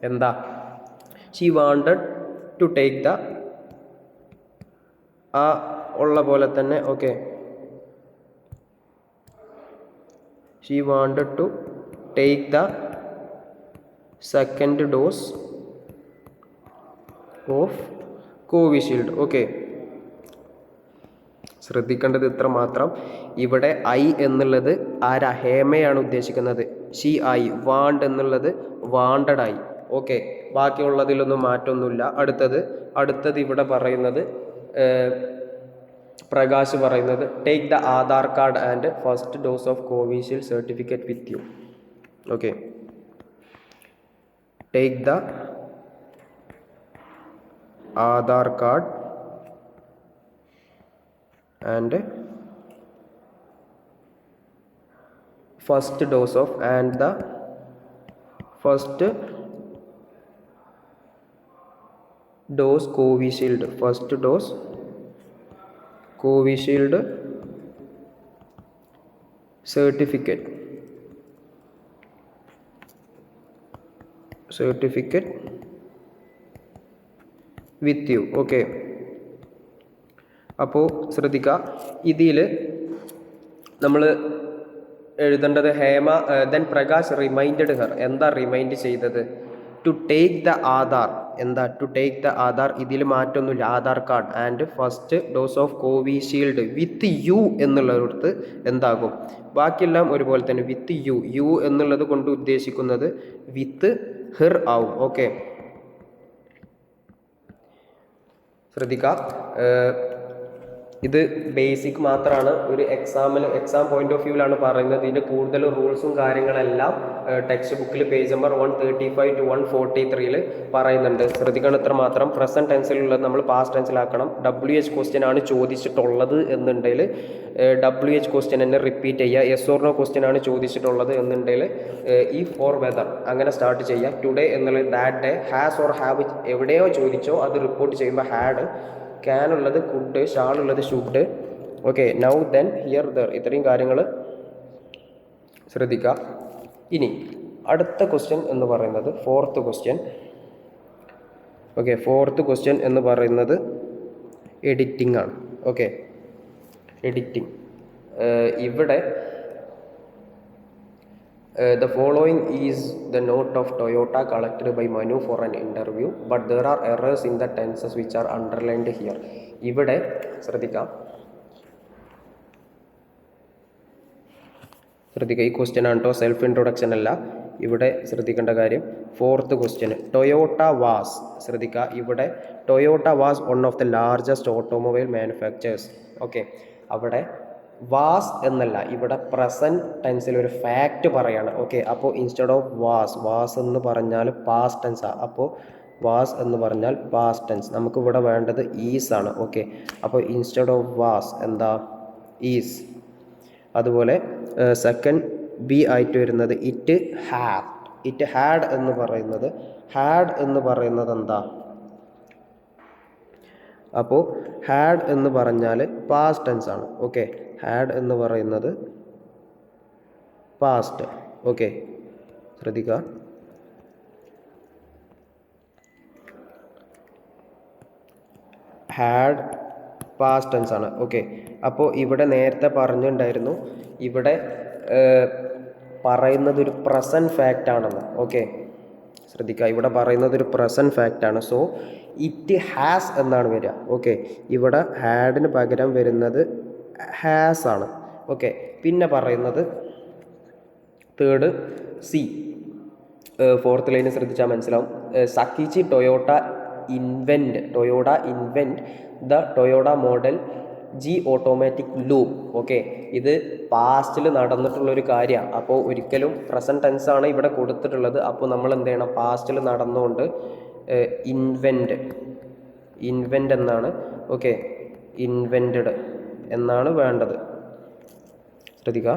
എന്താ? She wanted to take the, ആ ഉള്ള പോലെ തന്നെ. Okay, she wanted to take the second dose of Covishield. Okay, ശ്രദ്ധിക്കേണ്ടത് ഇത്ര മാത്രം. ഇവിടെ ഐ എന്നുള്ളത് ആരാ? ഹേമയാണ് ഉദ്ദേശിക്കുന്നത്. ഷീ ആയി. വാണ്ട് എന്നുള്ളത് വാണ്ടഡ് ആയി. ഓക്കെ, ബാക്കിയുള്ളതിലൊന്നും മാറ്റമൊന്നുമില്ല. അടുത്തത് ഇവിടെ പറയുന്നത്, പ്രകാശ് പറയുന്നത്, take the Aadhaar card and first dose of Covishield certificate with you. Okay, take the Aadhaar card and first dose of first dose Covishield. First dose Covishield certificate with you. Okay, അപ്പോൾ ശ്രദ്ധിക്കുക, ഇതിൽ നമ്മൾ എഴുതേണ്ടത് Hema then Prakash reminded her. എന്താ remind ചെയ്തത്? To take the Aadhaar. എന്താ to take the Aadhaar? ഇതിൽ മാറ്റമൊന്നുമില്ല, Aadhaar card and first dose of Covishield with you എന്നുള്ളിടത്ത് എന്താകും? ബാക്കിയെല്ലാം ഒരുപോലെ തന്നെ വിത്ത് യു എന്നുള്ളത് കൊണ്ട് ഉദ്ദേശിക്കുന്നത് വിത്ത് ഹെർ ആവും. ഓക്കെ, ശ്രദ്ധിക്കുക, ഇത് ബേസിക് മാത്രമാണ്. ഒരു എക്സാം പോയിന്റ് ഓഫ് വ്യൂവിലാണ് പറയുന്നത്. ഇതിൻ്റെ കൂടുതൽ റൂൾസും കാര്യങ്ങളെല്ലാം ടെക്സ്റ്റ് ബുക്കിൽ പേജ് നമ്പർ 135 to 143 പറയുന്നുണ്ട്. ശ്രദ്ധിക്കണം ഇത്ര മാത്രം. പ്രസൻറ്റ് ടെൻസിലുള്ളത് നമ്മൾ പാസ്റ്റ് ടെൻസിലാക്കണം. WH ക്വസ്റ്റ്യൻ ആണ് ചോദിച്ചിട്ടുള്ളത് എന്നുണ്ടെങ്കിൽ WH ക്വസ്റ്റ്യൻ തന്നെ റിപ്പീറ്റ് ചെയ്യുക. യെസ് ഓർ നോ ക്വസ്റ്റ്യൻ ആണ് ചോദിച്ചിട്ടുള്ളത് എന്നുണ്ടെങ്കിൽ ഈ ഫോർ വെദർ അങ്ങനെ സ്റ്റാർട്ട് ചെയ്യുക. ടുഡേ എന്നുള്ളത് that day, has or have എവിടെയോ ചോദിച്ചോ അത് റിപ്പോർട്ട് ചെയ്യുമ്പോൾ ഹാഡ്, ക്യാൻ ഉള്ളത് കുഡ്, ഷാൾ ഉള്ളത് should. Okay, now then here there, ഇത്രയും കാര്യങ്ങൾ ശ്രദ്ധിക്കുക. ഇനി അടുത്ത ക്വസ്റ്റ്യൻ എന്ന് പറയുന്നത് fourth question. Okay, fourth question എന്ന് പറയുന്നത് എഡിറ്റിംഗ് ആണ്. Okay, editing. ഇവിടെ the following is the note of Toyota collected by Manu for an interview, but there are errors in the tenses which are underlined here. ഇവിടെ ശ്രദ്ധിക്കുക, ഈ question ആണ് കേട്ടോ, self introduction അല്ല. ഇവിടെ ശ്രദ്ധിക്കേണ്ട കാര്യം ഫോർത്ത് ക്വസ്റ്റ്യൻ ടൊയോട്ട വാസ്. ശ്രദ്ധിക്കുക, ഇവിടെ Toyota was one of the largest automobile manufacturers. Okay, അവിടെ വാസ് എന്നല്ല, ഇവിടെ പ്രസൻറ്റ് ടെൻസിൽ ഒരു ഫാക്റ്റ് പറയാണ്. ഓക്കെ, അപ്പോൾ ഇൻസ്റ്റെഡ് ഓഫ് വാസ് എന്ന് പറഞ്ഞാൽ പാസ്റ്റ് ടെൻസാണ്. അപ്പോൾ വാസ് എന്ന് പറഞ്ഞാൽ പാസ്റ്റ് ടെൻസ്. നമുക്കിവിടെ വേണ്ടത് ഈസ് ആണ്. ഓക്കെ, അപ്പോൾ ഇൻസ്റ്റെഡ് ഓഫ് വാസ് എന്താ? ഈസ്. അതുപോലെ സെക്കൻഡ് ബി ആയിട്ട് വരുന്നത് ഇറ്റ് ഹാഡ് എന്ന് പറയുന്നത്, എന്താ? അപ്പോൾ ഹാഡ് എന്ന് പറഞ്ഞാൽ പാസ്റ്റ് ടെൻസ് ആണ്. ഓക്കെ, ഹാഡ് എന്ന് പറയുന്നത് പാസ്റ്റ്. ഓക്കെ, ശ്രദ്ധിക്കുക, ഹാഡ് പാസ്റ്റ് ടെൻസ് ആണ്. ഓക്കെ, അപ്പോൾ ഇവിടെ നേരത്തെ പറഞ്ഞിട്ടുണ്ടായിരുന്നു, ഇവിടെ പറയുന്നത് ഒരു പ്രസൻറ്റ് ഫാക്റ്റ് ആണെന്ന്. ഓക്കെ, ശ്രദ്ധിക്കുക, ഇവിടെ പറയുന്നത് ഒരു പ്രസൻറ്റ് ഫാക്റ്റ് ആണ്. സോ ഇറ്റ് ഹാസ് എന്നാണ് വരിക. ഓക്കെ, ഇവിടെ ഹാഡിന് പകരം വരുന്നത് ഹാസ് ആണ്. ഓക്കെ, പിന്നെ പറയുന്നത് തേർഡ് സി, ഫോർത്ത് ലൈന് ശ്രദ്ധിച്ചാൽ മനസ്സിലാവും. Sakichi Toyota invent the Toyota model G automatic loop. Okay, ഇത് പാസ്റ്റിൽ നടന്നിട്ടുള്ളൊരു കാര്യമാണ്. അപ്പോൾ ഒരിക്കലും പ്രസൻറ്റ് ടെൻസാണ് ഇവിടെ കൊടുത്തിട്ടുള്ളത്. അപ്പോൾ നമ്മൾ എന്ത് ചെയ്യണം? പാസ്റ്റിൽ നടന്നുകൊണ്ട് ഇൻവെൻറ്റ് എന്നാണ്. ഓക്കെ, ഇൻവെൻറ്റഡ് എന്നാണ് വേണ്ടത്. ശ്രദ്ധിക്കുക,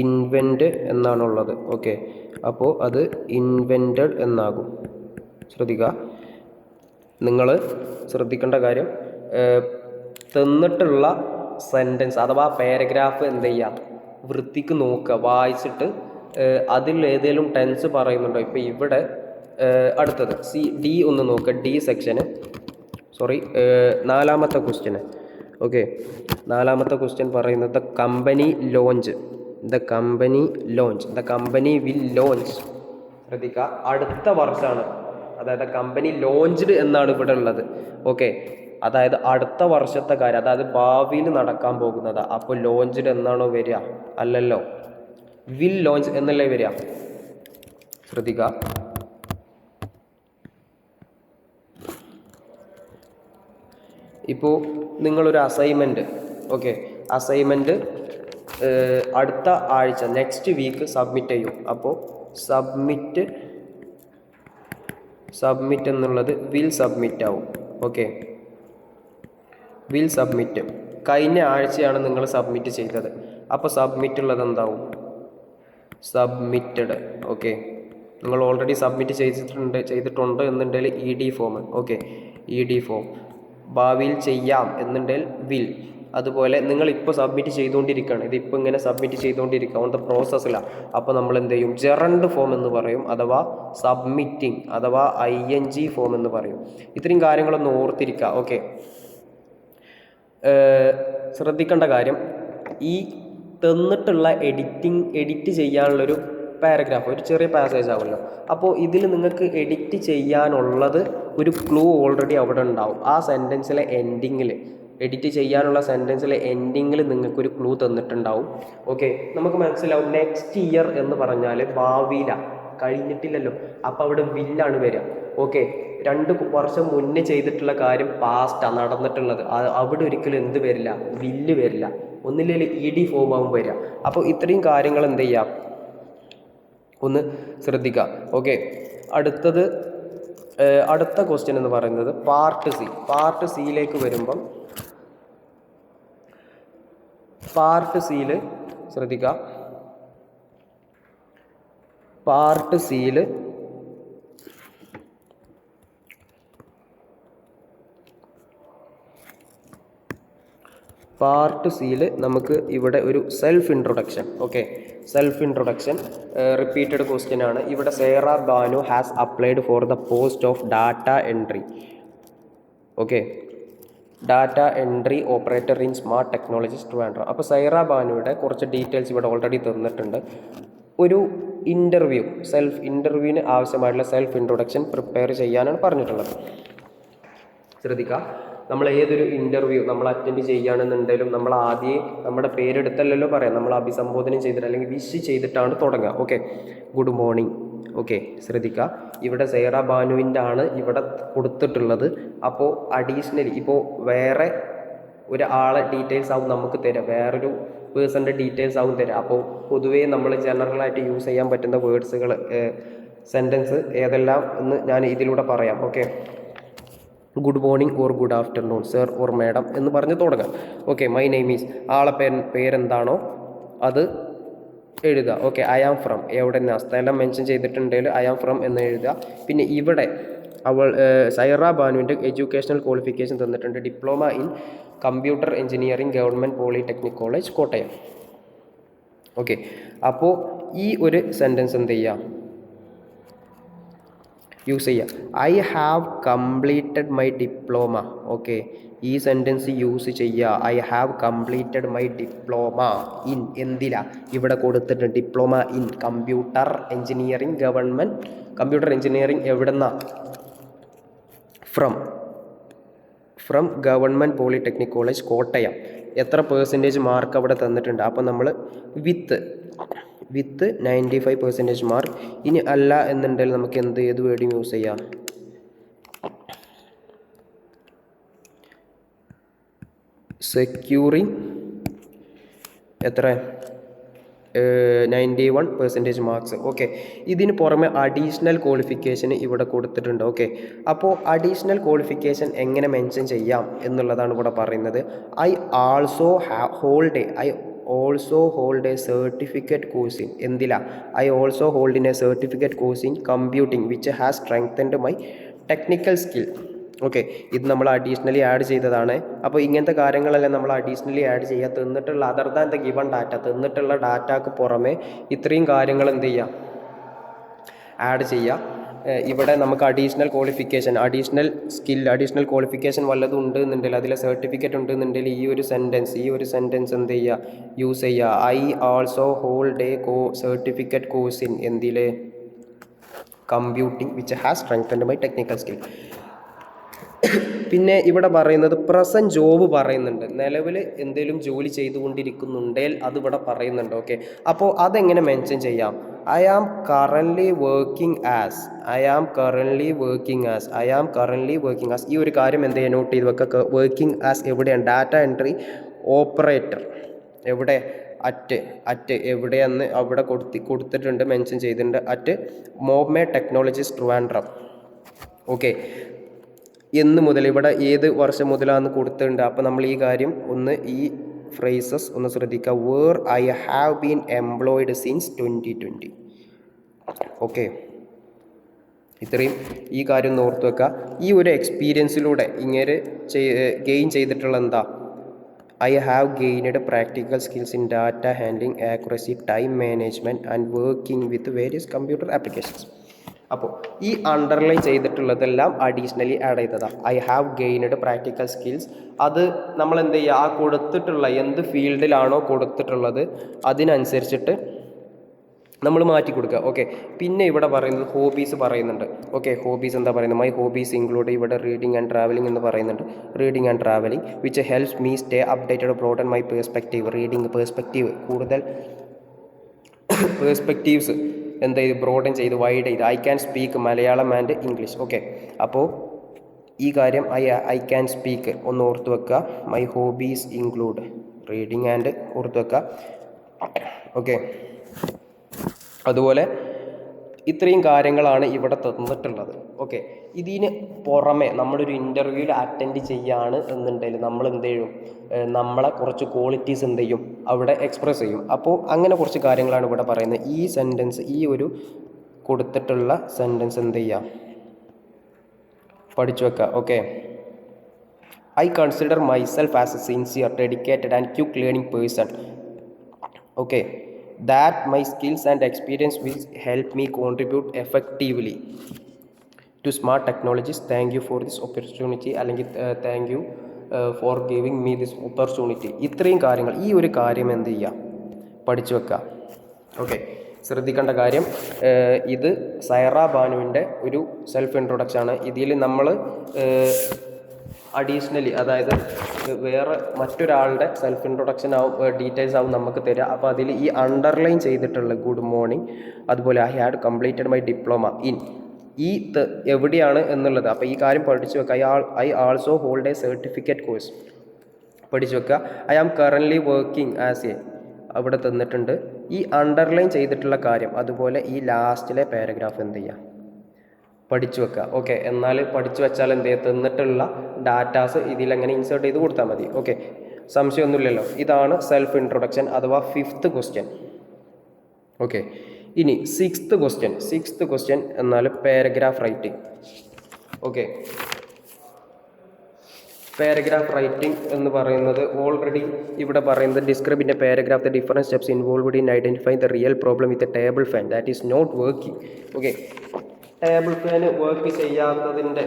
ഇൻവെൻറ്റ് എന്നാണുള്ളത്. ഓക്കെ, അപ്പോൾ അത് ഇൻവെൻറ്റഡ് എന്നാകും. ശ്രദ്ധിക്കുക, നിങ്ങൾ ശ്രദ്ധിക്കേണ്ട കാര്യം, തന്നിട്ടുള്ള സെൻറ്റൻസ് അഥവാ പാരഗ്രാഫ് എന്ത് ചെയ്യുക? വൃത്തിക്ക് നോക്കുക, വായിച്ചിട്ട് അതിൽ ഏതെങ്കിലും ടെൻസ് പറയുന്നുണ്ടോ? ഇപ്പോൾ ഇവിടെ അടുത്തത് ഡി ഒന്ന് നോക്കുക. ഡി സെക്ഷന്, നാലാമത്തെ ക്വസ്റ്റ്യന്. ഓക്കെ, നാലാമത്തെ ക്വസ്റ്റ്യൻ പറയുന്നത് ദ കമ്പനി വിൽ ലോഞ്ച്. ശ്രദ്ധിക്കുക, അടുത്ത വർഷമാണ്, അതായത് കമ്പനി ലോഞ്ച്ഡ് എന്നാണ് ഇവിടെ ഉള്ളത്. ഓക്കെ, അതായത് അടുത്ത വർഷത്തെ കാര്യം, അതായത് ഭാവിയിൽ നടക്കാൻ പോകുന്നത്. അപ്പോൾ ലോഞ്ച്ഡ് എന്നാണോ വരിക? അല്ലല്ലോ, വിൽ ലോഞ്ച് എന്നല്ലേ വരിക. ശ്രദ്ധിക്കുക, ഇപ്പോൾ നിങ്ങളൊരു അസൈൻമെൻറ്റ് അടുത്ത ആഴ്ച നെക്സ്റ്റ് വീക്ക് സബ്മിറ്റ് ചെയ്യും. അപ്പോൾ സബ്മിറ്റ് എന്നുള്ളത് വിൽ സബ്മിറ്റ് ആവും. Okay, will submit. കഴിഞ്ഞ ആഴ്ചയാണ് നിങ്ങൾ സബ്മിറ്റ് ചെയ്തത്. അപ്പോൾ സബ്മിറ്റ് ഉള്ളത് എന്താവും? സബ്മിറ്റഡ്. ഓക്കെ, നിങ്ങൾ ഓൾറെഡി സബ്മിറ്റ് ചെയ്തിട്ടുണ്ട് എന്നുണ്ടെങ്കിൽ ED form. Okay, ED form. ഭാവിയിൽ ചെയ്യാം എന്നുണ്ടെങ്കിൽ വിൽ. അതുപോലെ നിങ്ങൾ സബ്മിറ്റ് ചെയ്തുകൊണ്ടിരിക്കുകയാണ്, ഇതിപ്പോൾ ഇങ്ങനെ സബ്മിറ്റ് ചെയ്തുകൊണ്ടിരിക്കുക, ഓൺ ദ പ്രോസസ്സിലാണ്. അപ്പോൾ നമ്മൾ എന്ത് ചെയ്യും? ജെറണ്ട് ഫോം എന്ന് പറയും, അഥവാ സബ്മിറ്റിംഗ് അഥവാ ING ഫോം എന്ന് പറയും. ഇത്രയും കാര്യങ്ങളൊന്ന് ഓർത്തിരിക്കുക. ഓക്കെ, ശ്രദ്ധിക്കേണ്ട കാര്യം, ഈ തന്നിട്ടുള്ള എഡിറ്റ് ചെയ്യാനുള്ളൊരു പാരഗ്രാഫ്, ഒരു ചെറിയ പാസേജ് ആവുമല്ലോ. അപ്പോൾ ഇതിൽ നിങ്ങൾക്ക് എഡിറ്റ് ചെയ്യാനുള്ളത് ഒരു ക്ലൂ ഓൾറെഡി അവിടെ ഉണ്ടാവും. ആ സെൻറ്റൻസിലെ എൻഡിങ്ങിൽ, എഡിറ്റ് ചെയ്യാനുള്ള സെൻറ്റൻസിലെ എൻഡിങ്ങിൽ നിങ്ങൾക്കൊരു ക്ലൂ തന്നിട്ടുണ്ടാവും. ഓക്കെ, നമുക്ക് മനസ്സിലാവും. നെക്സ്റ്റ് ഇയർ എന്ന് പറഞ്ഞാൽ ഭാവിയിലാണ്, കഴിഞ്ഞിട്ടില്ലല്ലോ. അപ്പോൾ അവിടെ വില്ലാണ് വരിക. ഓക്കെ, 2 വർഷം മുന്നേ ചെയ്തിട്ടുള്ള കാര്യം പാസ്റ്റാണ് നടന്നിട്ടുള്ളത്. അവിടെ ഒരിക്കലും എന്ത് വരില്ല? വില്ല് വരില്ല. ഒന്നില്ലെങ്കിൽ ED ഫോം ആവും വരിക. അപ്പോൾ ഇത്രയും കാര്യങ്ങൾ എന്ത് ചെയ്യാം? ഒന്ന് ശ്രദ്ധിക്കുക. ഓക്കെ, അടുത്ത ക്വസ്റ്റ്യൻ എന്ന് പറയുന്നത് പാർട്ട് സിയിലേക്ക് വരുമ്പം, പാർട്ട് സിയിൽ ശ്രദ്ധിക്കുക. പാർട്ട് സിയിൽ നമുക്ക് ഇവിടെ ഒരു self introduction. Okay, self introduction repeated question ആണ്. ഇവിടെ Sera Banu has applied for the post of data entry. Okay, data entry operator in smart technologies Trivandrum. അപ്പോൾ സൈറ ബാനുവിടെ കുറച്ച് ഡീറ്റെയിൽസ് ഇവിടെ ഓൾറെഡി തന്നിട്ടുണ്ട്. ഒരു സെൽഫ് ഇൻ്റർവ്യൂവിന് ആവശ്യമായിട്ടുള്ള സെൽഫ് ഇൻട്രൊഡക്ഷൻ പ്രിപ്പയർ ചെയ്യാനാണ് പറഞ്ഞിട്ടുള്ളത്. ശ്രദ്ധിക്കുക, നമ്മൾ ഏതൊരു ഇൻ്റർവ്യൂ നമ്മൾ അറ്റൻഡ് ചെയ്യുകയാണെന്നുണ്ടെങ്കിലും നമ്മൾ ആദ്യം നമ്മുടെ പേരെടുത്തല്ലല്ലോ പറയാം, നമ്മൾ അഭിസംബോധന ചെയ്തിട്ട് അല്ലെങ്കിൽ വിഷ് ചെയ്തിട്ടാണ് തുടങ്ങുക. Okay, good morning. ഓക്കെ, ശ്രദ്ധിക്കുക, ഇവിടെ സൈറ ബാനുവിൻ്റെ ആണ് ഇവിടെ കൊടുത്തിട്ടുള്ളത്. അപ്പോൾ അഡീഷണലി ഇപ്പോൾ വേറെ ഒരാളെ ഡീറ്റെയിൽസ് ആവും നമുക്ക് തരാം, വേറൊരു പേഴ്സൻ്റെ ഡീറ്റെയിൽസ് ആവും തരാം. അപ്പോൾ പൊതുവേ നമ്മൾ ജനറലായിട്ട് യൂസ് ചെയ്യാൻ പറ്റുന്ന വേർഡ്സുകൾ, സെൻറ്റൻസ് ഏതെല്ലാം എന്ന് ഞാൻ ഇതിലൂടെ പറയാം. Okay, good morning or good afternoon, sir or madam എന്ന് പറഞ്ഞ് തുടങ്ങാം. ഓക്കെ, മൈ നെയിം ഈസ്, ആളെ പേരെന്താണോ അത് എഴുതുക. ഓക്കെ, ഐ ആം ഫ്രം, എവിടെ നിന്ന് സ്ഥലം മെൻഷൻ ചെയ്തിട്ടുണ്ടെങ്കിൽ ഐ ആം ഫ്രം എന്ന് എഴുതുക. പിന്നെ ഇവിടെ സൈറ ബാനുവിൻ്റെ എഡ്യൂക്കേഷണൽ ക്വാളിഫിക്കേഷൻ തന്നിട്ടുണ്ട്, diploma in computer engineering government polytechnic college Kottayam. Okay, അപ്പോൾ ഈ ഒരു സെൻറ്റൻസ് എന്ത് ചെയ്യുക? യൂസ് ചെയ്യുക. I have completed my diploma. Okay, ഈ സെൻറ്റൻസ് യൂസ് ചെയ്യുക. I have completed my diploma in, എന്തിലാ ഇവിടെ കൊടുത്തിട്ടുണ്ട്? Diploma in computer engineering government, computer engineering എവിടെന്നാ? From government polytechnic college Kottayam. എത്ര പെർസെൻറ്റേജ് മാർക്ക് അവിടെ തന്നിട്ടുണ്ട്? അപ്പോൾ നമ്മൾ വിത്ത് 95% മാർക്ക്. ഇനി അല്ല എന്നുണ്ടെങ്കിൽ നമുക്ക് ഏത് വേർഡും യൂസ് ചെയ്യാം? സെക്യൂറിങ് എത്ര? 91% മാർക്സ്. ഓക്കെ, ഇതിന് പുറമെ അഡീഷണൽ ക്വാളിഫിക്കേഷൻ ഇവിടെ കൊടുത്തിട്ടുണ്ട്. ഓക്കെ, അപ്പോൾ അഡീഷണൽ ക്വാളിഫിക്കേഷൻ എങ്ങനെ മെൻഷൻ ചെയ്യാം എന്നുള്ളതാണ് ഇവിടെ പറയുന്നത്. I also hold a certificate course in, എന്തിലാ? I also hold in a certificate course in computing which has strengthened my technical skill. Okay, ഇത് നമ്മൾ അഡീഷണലി ആഡ് ചെയ്തതാണ്. അപ്പോൾ ഇങ്ങനത്തെ കാര്യങ്ങളെല്ലാം നമ്മൾ അഡീഷണലി ആഡ് ചെയ്യുക. തന്നിട്ടുള്ള other than the given data, തന്നിട്ടുള്ള ഡാറ്റക്ക് പുറമെ ഇത്രയും കാര്യങ്ങൾ എന്ത് ചെയ്യുക? ആഡ് ചെയ്യുക. ഇവിടെ നമുക്ക് additional qualification, additional skill, additional qualification വല്ലതും ഉണ്ട് എന്നുണ്ടെങ്കിൽ, അതിലെ സർട്ടിഫിക്കറ്റ് ഉണ്ട് എന്നുണ്ടെങ്കിൽ ഈ ഒരു സെൻറ്റൻസ് എന്ത് ചെയ്യുക? യൂസ് ചെയ്യുക. I also hold a certificate course in, എന്തിൽ? Computing which has strengthened my technical skill. പിന്നെ ഇവിടെ പറയുന്നത് പ്രസൻറ്റ് ജോബ് പറയുന്നുണ്ട്, നിലവിൽ എന്തെങ്കിലും ജോലി ചെയ്തുകൊണ്ടിരിക്കുന്നുണ്ടെങ്കിൽ അത് ഇവിടെ പറയുന്നുണ്ട്. ഓക്കെ, അപ്പോൾ അതെങ്ങനെ മെൻഷൻ ചെയ്യാം? I am currently working as. ഈ ഒരു കാര്യം എന്ത് ചെയ്യുക? നോട്ട് ചെയ്ത് വെക്കുക. വർക്കിംഗ് ആസ് എവിടെയാണ്? ഡാറ്റ എൻട്രി ഓപ്പറേറ്റർ എവിടെ? അറ്റ് എവിടെയെന്ന് അവിടെ കൊടുത്തിട്ടുണ്ട്, മെൻഷൻ ചെയ്തിട്ടുണ്ട്. At MobMe technologies Trivandrum. Okay, എന്ന് മുതൽ ഇവിടെ ഏത് വർഷം മുതലാണെന്ന് കൊടുത്തിട്ടുണ്ട്. അപ്പോൾ നമ്മൾ ഈ കാര്യം ഒന്ന് ഈ ഫ്രേസസ് ഒന്ന് ശ്രദ്ധിക്കുക. Where I have been employed since 2020. Okay, ഇത്രയും ഈ കാര്യം ഒന്ന് ഓർത്ത് വെക്കുക. ഈ ഒരു എക്സ്പീരിയൻസിലൂടെ ഇങ്ങനെ ഗെയിൻ ചെയ്തിട്ടുള്ള എന്താ, I have gained practical skills in data handling, accuracy, time management and working with various computer applications. അപ്പോൾ ഈ അണ്ടർലൈൻ ചെയ്തിട്ടുള്ളതെല്ലാം അഡീഷണലി ആഡ് ചെയ്തതാണ്. I have gained practical skills, അത് നമ്മൾ എന്ത് ചെയ്യുക, ആ കൊടുത്തിട്ടുള്ള എന്ത് ഫീൽഡിലാണോ കൊടുത്തിട്ടുള്ളത് അതിനനുസരിച്ചിട്ട് നമ്മൾ മാറ്റി കൊടുക്കുക. ഓക്കെ, പിന്നെ ഇവിടെ പറയുന്നത് ഹോബീസ് പറയുന്നുണ്ട്. ഓക്കെ, ഹോബീസ് എന്താ പറയുന്നത്, മൈ ഹോബീസ് ഇൻക്ലൂഡ്, ഇവിടെ റീഡിങ് ആൻഡ് ട്രാവലിംഗ് എന്ന് പറയുന്നുണ്ട്. Reading and travelling which helps me stay updated, broaden my perspective. Reading perspective, കൂടുതൽ പേഴ്സ്പെക്റ്റീവ്സ് എന്ത് ചെയ്ത് ബ്രോഡൻ ചെയ്ത് വൈഡ് ചെയ്ത്. I can speak Malayalam and English. Okay, അപ്പോൾ ഈ കാര്യം ഐ ക്യാൻ സ്പീക്ക് ഒന്ന് ഓർത്ത് വെക്കുക. My hobbies include reading and ഓർത്ത് വെക്കുക. ഓക്കെ, അതുപോലെ ഇത്രയും കാര്യങ്ങളാണ് ഇവിടെ തന്നിട്ടുള്ളത്. ഓക്കെ, ഇതിന് പുറമെ നമ്മളൊരു ഇൻ്റർവ്യൂവിൽ അറ്റൻഡ് ചെയ്യാണ് എന്നുണ്ടെങ്കിൽ നമ്മൾ എന്ത് ചെയ്യും, നമ്മളെ കുറച്ച് ക്വാളിറ്റീസ് എന്ത് ചെയ്യും അവിടെ എക്സ്പ്രസ് ചെയ്യും. അപ്പോൾ അങ്ങനെ കുറച്ച് കാര്യങ്ങളാണ് ഇവിടെ പറയുന്നത്. ഈ സെൻറ്റൻസ്, ഈ ഒരു കൊടുത്തിട്ടുള്ള സെൻറ്റൻസ് എന്ത് ചെയ്യുക, പഠിച്ചു വെക്കുക. Okay, I consider myself as A sincere, dedicated and quick learning person. Okay, that my skills and experience will help me contribute effectively to smart technologies. Thank you for this opportunity, അല്ലെങ്കിൽ thank you for giving me this opportunity. ഇത്രയും കാര്യങ്ങൾ, ഈ ഒരു കാര്യം എന്ത് ചെയ്യുക, പഠിച്ചു വെക്കുക. ഓക്കെ, ശ്രദ്ധിക്കേണ്ട കാര്യം, ഇത് സൈറ ബാനുവിൻ്റെ ഒരു സെൽഫ് ഇൻട്രൊഡക്ഷൻ ആണ്. ഇതിൽ നമ്മൾ അഡീഷണലി, അതായത് വേറെ മറ്റൊരാളുടെ സെൽഫ് ഇൻട്രൊഡക്ഷൻ ആവും, ഡീറ്റെയിൽസ് ആവും നമുക്ക് തരിക. അപ്പോൾ അതിൽ ഈ അണ്ടർലൈൻ ചെയ്തിട്ടുള്ള ഗുഡ് മോർണിംഗ്, അതുപോലെ I had completed my diploma in, ഈ എവിടെയാണ് എന്നുള്ളത്. അപ്പോൾ ഈ കാര്യം പഠിച്ചു വെക്കുക. I also hold a certificate course, പഠിച്ചു വെക്കുക. I am currently working as a, അവിടെ തന്നിട്ടുണ്ട്. ഈ അണ്ടർലൈൻ ചെയ്തിട്ടുള്ള കാര്യം, അതുപോലെ ഈ ലാസ്റ്റിലെ പാരഗ്രാഫ് എന്ത് ചെയ്യുക, പഠിച്ചു വെക്കുക. ഓക്കെ, എന്നാൽ പഠിച്ചു വെച്ചാൽ എന്ത് ചെയ്യുക, തന്നിട്ടുള്ള ഡാറ്റാസ് ഇതിലെങ്ങനെ ഇൻസേർട്ട് ചെയ്ത് കൊടുത്താൽ മതി. ഓക്കെ, സംശയമൊന്നുമില്ലല്ലോ. ഇതാണ് സെൽഫ് ഇൻട്രൊഡക്ഷൻ അഥവാ 5th ക്വസ്റ്റ്യൻ. ഓക്കെ, ഇനി 6th ക്വസ്റ്റ്യൻ എന്നാൽ paragraph writing. Okay, paragraph writing എന്ന് പറയുന്നത് ഓൾറെഡി ഇവിടെ പറയുന്നത് describe in a paragraph the different steps involved in identifying the real problem with a table fan that is not working. Okay, table ഫാന് work ചെയ്യാത്തതിൻ്റെ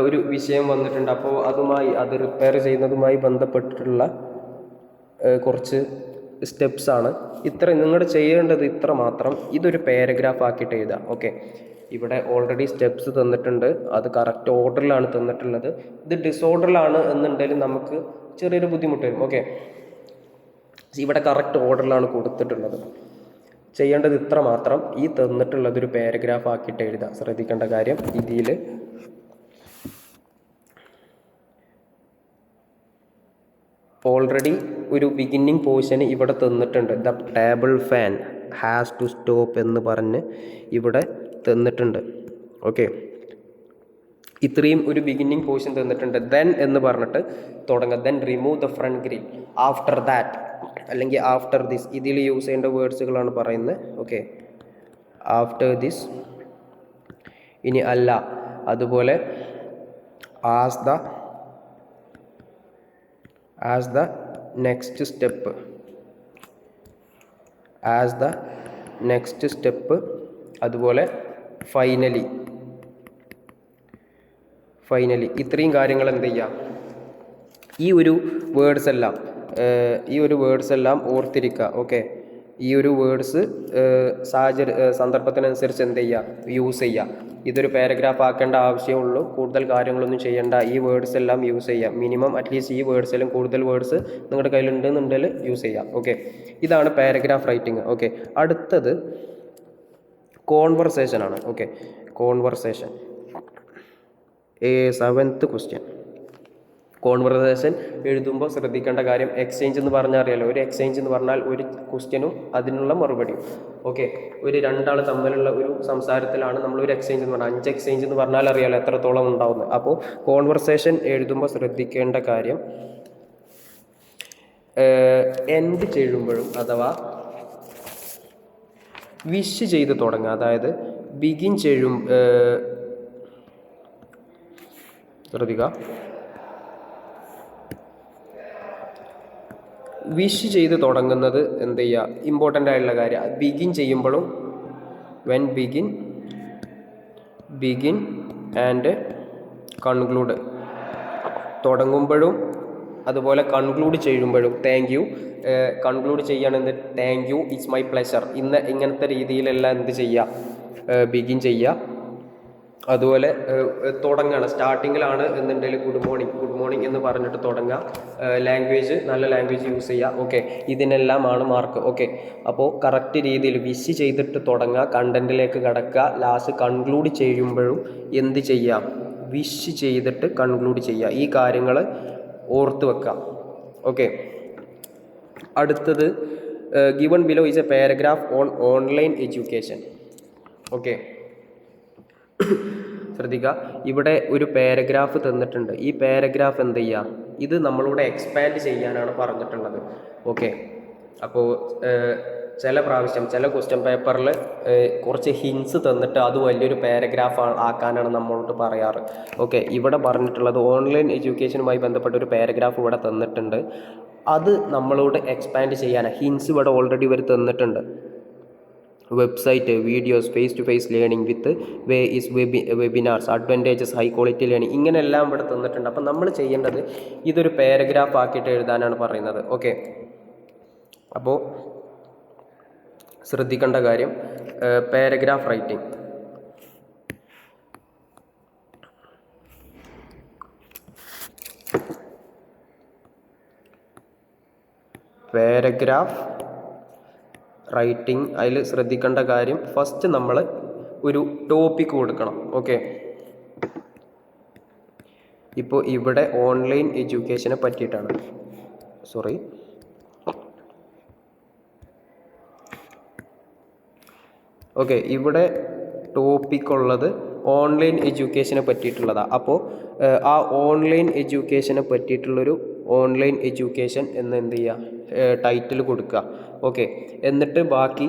ഒരു വിഷയം വന്നിട്ടുണ്ട്. അപ്പോൾ അത് റിപ്പയർ ചെയ്യുന്നതുമായി ബന്ധപ്പെട്ടിട്ടുള്ള കുറച്ച് സ്റ്റെപ്സാണ്. നിങ്ങൾ ചെയ്യേണ്ടത് ഇത്ര മാത്രം, ഇതൊരു പാരഗ്രാഫ് ആക്കിയിട്ട് എഴുതുക. ഓക്കെ, ഇവിടെ ഓൾറെഡി സ്റ്റെപ്സ് തന്നിട്ടുണ്ട്, അത് കറക്റ്റ് ഓർഡറിലാണ് തന്നിട്ടുള്ളത്. ഇത് ഡിസോർഡറിലാണ് എന്നുണ്ടെങ്കിൽ നമുക്ക് ചെറിയൊരു ബുദ്ധിമുട്ട് വരും. ഓക്കെ, ഇവിടെ കറക്റ്റ് ഓർഡറിലാണ് കൊടുത്തിട്ടുള്ളത്. ചെയ്യേണ്ടത് ഇത്ര മാത്രം, ഈ തന്നിട്ടുള്ളതൊരു പാരഗ്രാഫ് ആക്കിയിട്ട് എഴുതുക. ശ്രദ്ധിക്കേണ്ട കാര്യം, ഇതിൽ ഓൾറെഡി ഒരു ബിഗിന്നിങ് പോർഷന് ഇവിടെ തന്നിട്ടുണ്ട്. The table fan has to stop എന്ന് പറഞ്ഞ് ഇവിടെ തന്നിട്ടുണ്ട്. ഓക്കെ, ഇത്രയും ഒരു ബിഗിന്നിങ് പോർഷൻ തന്നിട്ടുണ്ട്. ദെൻ എന്ന് പറഞ്ഞിട്ട് തുടങ്ങുക. Then remove the front grill, after that അല്ലെങ്കിൽ ആഫ്റ്റർ ദിസ്, ഇതിൽ യൂസ് ചെയ്യേണ്ട വേർഡ്സുകളാണ് പറയുന്നത്. ഓക്കെ, ആഫ്റ്റർ ദിസ്, ഇനി അല്ല, അതുപോലെ ആസ് ദ നെക്സ്റ്റ് സ്റ്റെപ്പ്, അതുപോലെ ഫൈനലി. ഇത്രയും കാര്യങ്ങൾ എന്ത് ചെയ്യുക, ഈ ഒരു വേർഡ്സ് എല്ലാം ഓർത്തിരിക്കുക. ഓക്കെ, ഈ ഒരു വേർഡ്സ് സന്ദർഭത്തിനനുസരിച്ച് എന്ത് ചെയ്യുക, യൂസ് ചെയ്യുക. ഇതൊരു പാരഗ്രാഫ് ആക്കേണ്ട ആവശ്യമുള്ളൂ, കൂടുതൽ കാര്യങ്ങളൊന്നും ചെയ്യേണ്ട. ഈ വേർഡ്സ് എല്ലാം യൂസ് ചെയ്യുക. മിനിമം അറ്റ്ലീസ്റ്റ് ഈ വേർഡ്സിലും കൂടുതൽ വേർഡ്സ് നിങ്ങളുടെ കയ്യിലുണ്ടെന്നുണ്ടെങ്കിൽ യൂസ് ചെയ്യാം. ഓക്കെ, ഇതാണ് പാരഗ്രാഫ് റൈറ്റിംഗ്. ഓക്കെ, അടുത്തത് കോൺവെർസേഷൻ ആണ്. Okay, conversation 7th question. Conversation എഴുതുമ്പോൾ ശ്രദ്ധിക്കേണ്ട കാര്യം, എക്സ്ചേഞ്ച് എന്ന് പറഞ്ഞാൽ അറിയാലോ, ഒരു എക്സ്ചേഞ്ച് എന്ന് പറഞ്ഞാൽ ഒരു ക്വസ്റ്റ്യനും അതിനുള്ള മറുപടിയും. ഓക്കെ, ഒരു രണ്ടാൾ തമ്മിലുള്ള ഒരു സംസാരത്തിലാണ് നമ്മൾ ഒരു എക്സ്ചേഞ്ച് എന്ന് പറഞ്ഞാൽ. 5 എക്സ്ചേഞ്ച് എന്ന് പറഞ്ഞാൽ അറിയാലോ എത്രത്തോളം ഉണ്ടാവുന്നത്. അപ്പോൾ കോൺവെർസേഷൻ എഴുതുമ്പോൾ ശ്രദ്ധിക്കേണ്ട കാര്യം, എൻഡ് ചെയ്യുമ്പോഴും അഥവാ വിഷ് ചെയ്ത് തുടങ്ങുക. അതായത് ബിഗിൻ ശ്രദ്ധിക്കുക, വിഷ് ചെയ്ത് തുടങ്ങുന്നത് എന്ത് ചെയ്യുക, ഇമ്പോർട്ടൻ്റ് ആയിട്ടുള്ള കാര്യം. ബിഗിൻ ചെയ്യുമ്പോഴും വെൻ ബിഗിൻ ആൻഡ് കൺക്ലൂഡ് തുടങ്ങുമ്പോഴും അതുപോലെ കൺക്ലൂഡ് ചെയ്യുമ്പോഴും താങ്ക് യു, കൺക്ലൂഡ് ചെയ്യുകയാണെന്ന് thank you, it's my pleasure, ഇങ്ങനത്തെ രീതിയിലെല്ലാം എന്ത് ചെയ്യുക, ബിഗിൻ ചെയ്യുക. അതുപോലെ തുടങ്ങണം, സ്റ്റാർട്ടിങ്ങിലാണ് എന്നുണ്ടെങ്കിൽ ഗുഡ് മോർണിംഗ് എന്ന് പറഞ്ഞിട്ട് തുടങ്ങുക. ലാംഗ്വേജ് നല്ല ലാംഗ്വേജ് യൂസ് ചെയ്യുക. ഓക്കെ, ഇതിനെല്ലാമാണ് മാർക്ക്. ഓക്കെ, അപ്പോൾ കറക്റ്റ് രീതിയിൽ വിഷ് ചെയ്തിട്ട് തുടങ്ങുക, കണ്ടൻറ്റിലേക്ക് കടക്കുക. ലാസ്റ്റ് കൺക്ലൂഡ് ചെയ്യുമ്പോഴും എന്ത് ചെയ്യുക, വിഷ് ചെയ്തിട്ട് കൺക്ലൂഡ് ചെയ്യുക. ഈ കാര്യങ്ങൾ ഓർത്ത് വെക്കുക. ഓക്കെ, അടുത്തത് given below is A paragraph on online education. Okay, ശ്രദ്ധിക്കുക, ഇവിടെ ഒരു പാരഗ്രാഫ് തന്നിട്ടുണ്ട്. ഈ പാരഗ്രാഫ് എന്ത് ചെയ്യുക, ഇത് നമ്മളോട് എക്സ്പാൻഡ് ചെയ്യാനാണ് പറഞ്ഞിട്ടുള്ളത്. ഓക്കെ, അപ്പോൾ ചില പ്രാവശ്യം ചില ക്വസ്റ്റ്യൻ പേപ്പറിൽ കുറച്ച് ഹിൻസ് തന്നിട്ട് അത് വലിയൊരു പാരഗ്രാഫ് ആക്കാനാണ് നമ്മളോട് പറയാറ്. ഓക്കെ, ഇവിടെ പറഞ്ഞിട്ടുള്ളത് ഓൺലൈൻ എഡ്യൂക്കേഷനുമായി ബന്ധപ്പെട്ട ഒരു പാരഗ്രാഫ് ഇവിടെ തന്നിട്ടുണ്ട്. അത് നമ്മളോട് എക്സ്പാൻഡ് ചെയ്യാനാണ്. ഹിൻസ് ഇവിടെ ഓൾറെഡി ഇവർ തന്നിട്ടുണ്ട്. Website, videos, face to face learning with webinars, advantages, high quality learning, ഇങ്ങനെയെല്ലാം ഇവിടെ തന്നിട്ടുണ്ട്. അപ്പം നമ്മൾ ചെയ്യേണ്ടത് ഇതൊരു പാരഗ്രാഫ് ആക്കിയിട്ട് എഴുതാനാണ് പറയുന്നത്. ഓക്കെ, അപ്പോൾ ശ്രദ്ധിക്കേണ്ട കാര്യം, പാരഗ്രാഫ് റൈറ്റിംഗ്. പാരഗ്രാഫ് റൈറ്റിംഗ്, അതിൽ ശ്രദ്ധിക്കേണ്ട കാര്യം, ഫസ്റ്റ് നമ്മൾ ഒരു ടോപ്പിക് കൊടുക്കണം. ഓക്കെ, ഇപ്പോൾ ഇവിടെ ഓൺലൈൻ എഡ്യൂക്കേഷനെ പറ്റിയിട്ടാണ്. ഓക്കെ, ഇവിടെ ടോപ്പിക് ഉള്ളത് ഓൺലൈൻ എഡ്യൂക്കേഷനെ പറ്റിയിട്ടുള്ളതാണ്. അപ്പോൾ ആ ഓൺലൈൻ എഡ്യൂക്കേഷനെ പറ്റിയിട്ടുള്ളൊരു ഓൺലൈൻ എഡ്യൂക്കേഷൻ എന്ന് എന്ത് ചെയ്യുക, ടൈറ്റിൽ കൊടുക്കുക. ഓക്കെ, എന്നിട്ട് ബാക്കി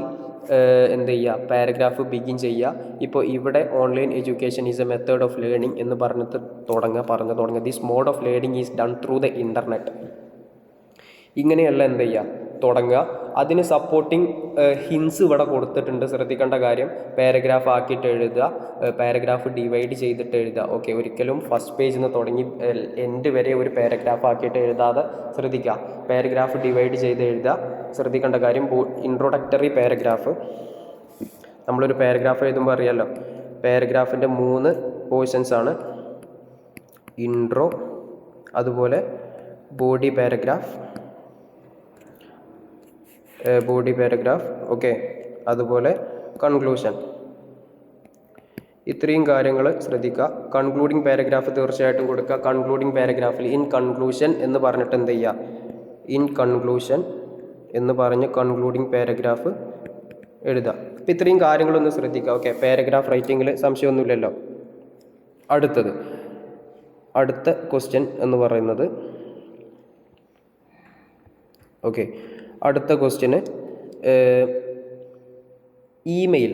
എന്ത് ചെയ്യുക, പാരഗ്രാഫ് ബിഗിൻ ചെയ്യുക. ഇപ്പോൾ ഇവിടെ online education is a method of learning എന്ന് പറഞ്ഞിട്ട് പറഞ്ഞു തുടങ്ങുക. This mode of learning is done through the internet. ഇങ്ങനെയല്ല എന്ത് ചെയ്യുക, തുടങ്ങുക. അതിന് സപ്പോർട്ടിങ് ഹിൻസ് ഇവിടെ കൊടുത്തിട്ടുണ്ട്. ശ്രദ്ധിക്കേണ്ട കാര്യം, പാരഗ്രാഫ് ആക്കിയിട്ട് എഴുതുക, പാരഗ്രാഫ് ഡിവൈഡ് ചെയ്തിട്ട് എഴുതുക. ഓക്കെ, ഒരിക്കലും ഫസ്റ്റ് പേജിൽ നിന്ന് തുടങ്ങി എൻഡ് വരെ ഒരു പാരഗ്രാഫ് ആക്കിയിട്ട് എഴുതാതെ ശ്രദ്ധിക്കുക. പാരഗ്രാഫ് ഡിവൈഡ് ചെയ്ത് എഴുതുക. ശ്രദ്ധിക്കേണ്ട കാര്യം, ഇൻട്രൊഡക്ടറി പാരഗ്രാഫ്. നമ്മളൊരു പാരഗ്രാഫ് എഴുതുമ്പോൾ അറിയാമല്ലോ, പാരഗ്രാഫിൻ്റെ 3 പോർഷൻസാണ്. ഇൻട്രോ, അതുപോലെ ബോഡി പാരഗ്രാഫ്, ഓക്കെ, അതുപോലെ കൺക്ലൂഷൻ. ഇത്രയും കാര്യങ്ങൾ ശ്രദ്ധിക്കുക. കൺക്ലൂഡിങ് പാരഗ്രാഫ് തീർച്ചയായിട്ടും കൊടുക്കുക. കൺക്ലൂഡിങ് പാരഗ്രാഫിൽ ഇൻ കൺക്ലൂഷൻ എന്ന് പറഞ്ഞിട്ട് എന്ത് ചെയ്യുക, ഇൻ കൺക്ലൂഷൻ എന്ന് പറഞ്ഞ് കൺക്ലൂഡിങ് പാരഗ്രാഫ് എഴുതുക. അപ്പോൾ ഇത്രയും കാര്യങ്ങളൊന്ന് ശ്രദ്ധിക്കുക. ഓക്കെ, പാരഗ്രാഫ് റൈറ്റിങ്ങിൽ സംശയമൊന്നുമില്ലല്ലോ. അടുത്ത ക്വസ്റ്റ്യൻ എന്ന് പറയുന്നത്, ഓക്കെ, അടുത്ത ക്വസ്റ്റ്യന് email.